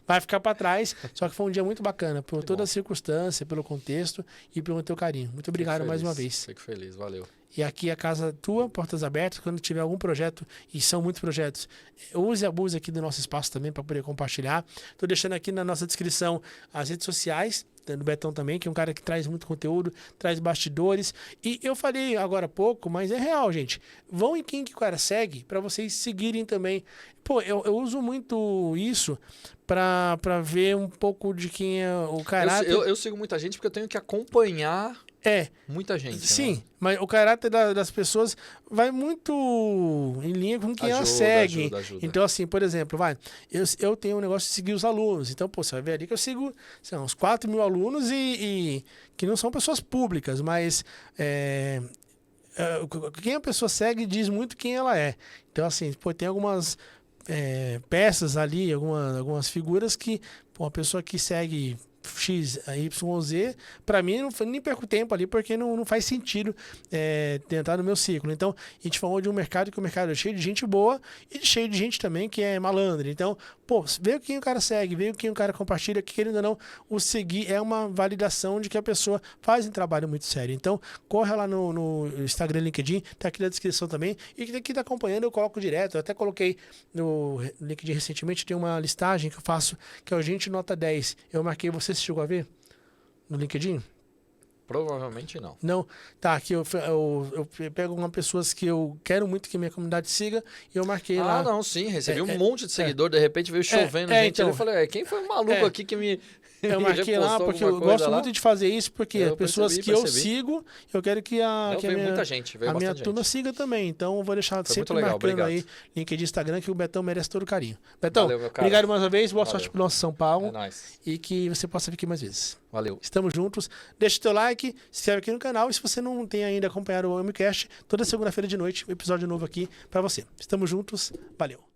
vai ficar pra trás. Só que foi um dia muito bacana, por toda a circunstância, pelo contexto e pelo teu carinho. Muito obrigado mais uma vez. Fico feliz, valeu. E aqui é a casa tua, portas abertas. Quando tiver algum projeto, e são muitos projetos, use e abuse aqui do nosso espaço também para poder compartilhar. Estou deixando aqui na nossa descrição as redes sociais do Betão também, que é um cara que traz muito conteúdo, traz bastidores. E eu falei agora há pouco, mas é real, gente. Vão em quem que o cara segue para vocês seguirem também. Pô, eu uso muito isso para ver um pouco de quem é o caráter. Eu sigo muita gente porque eu tenho que acompanhar muita gente. Sim, né? mas o caráter das pessoas vai muito em linha com quem elas seguem. Ajuda. Então, assim, por exemplo, eu tenho um negócio de seguir os alunos. Então, pô, você vai ver ali que eu sigo, sei lá, uns 4 mil alunos e que não são pessoas públicas, mas quem a pessoa segue diz muito quem ela é. Então, assim, pô, tem algumas peças ali, algumas figuras que, pô, uma pessoa que segue X, Y, Z, pra mim nem perco tempo ali, porque não faz sentido tentar no meu ciclo. Então, a gente falou de um mercado que o mercado é cheio de gente boa e cheio de gente também que é malandra. Então, pô, vê quem o cara segue, vê quem o cara compartilha, que querendo ou não, o seguir é uma validação de que a pessoa faz um trabalho muito sério. Então, corre lá no Instagram, LinkedIn, tá aqui na descrição também. E quem tá acompanhando, eu coloco direto. Eu até coloquei no LinkedIn recentemente, tem uma listagem que eu faço, que é o Gente Nota 10. Eu marquei, você chegou a ver no LinkedIn? Provavelmente não. Não, tá, aqui eu pego algumas pessoas que eu quero muito que minha comunidade siga e eu marquei lá. Ah, não, sim, recebi um monte de seguidor, de repente veio chovendo gente. Então, eu falei, quem foi o maluco aqui que me eu marquei lá porque eu gosto muito de fazer isso, porque as pessoas que eu sigo, eu quero que a minha turma siga também. Então eu vou deixar sempre marcando aí LinkedIn, Instagram, que o Betão merece todo o carinho. Betão, obrigado mais uma vez, boa sorte pro nosso São Paulo. É nóis. E que você possa vir aqui mais vezes. Valeu. Estamos juntos. Deixa o teu like, se inscreve aqui no canal. E se você não tem ainda acompanhado o MCast, toda segunda-feira de noite, um episódio novo aqui pra você. Estamos juntos. Valeu.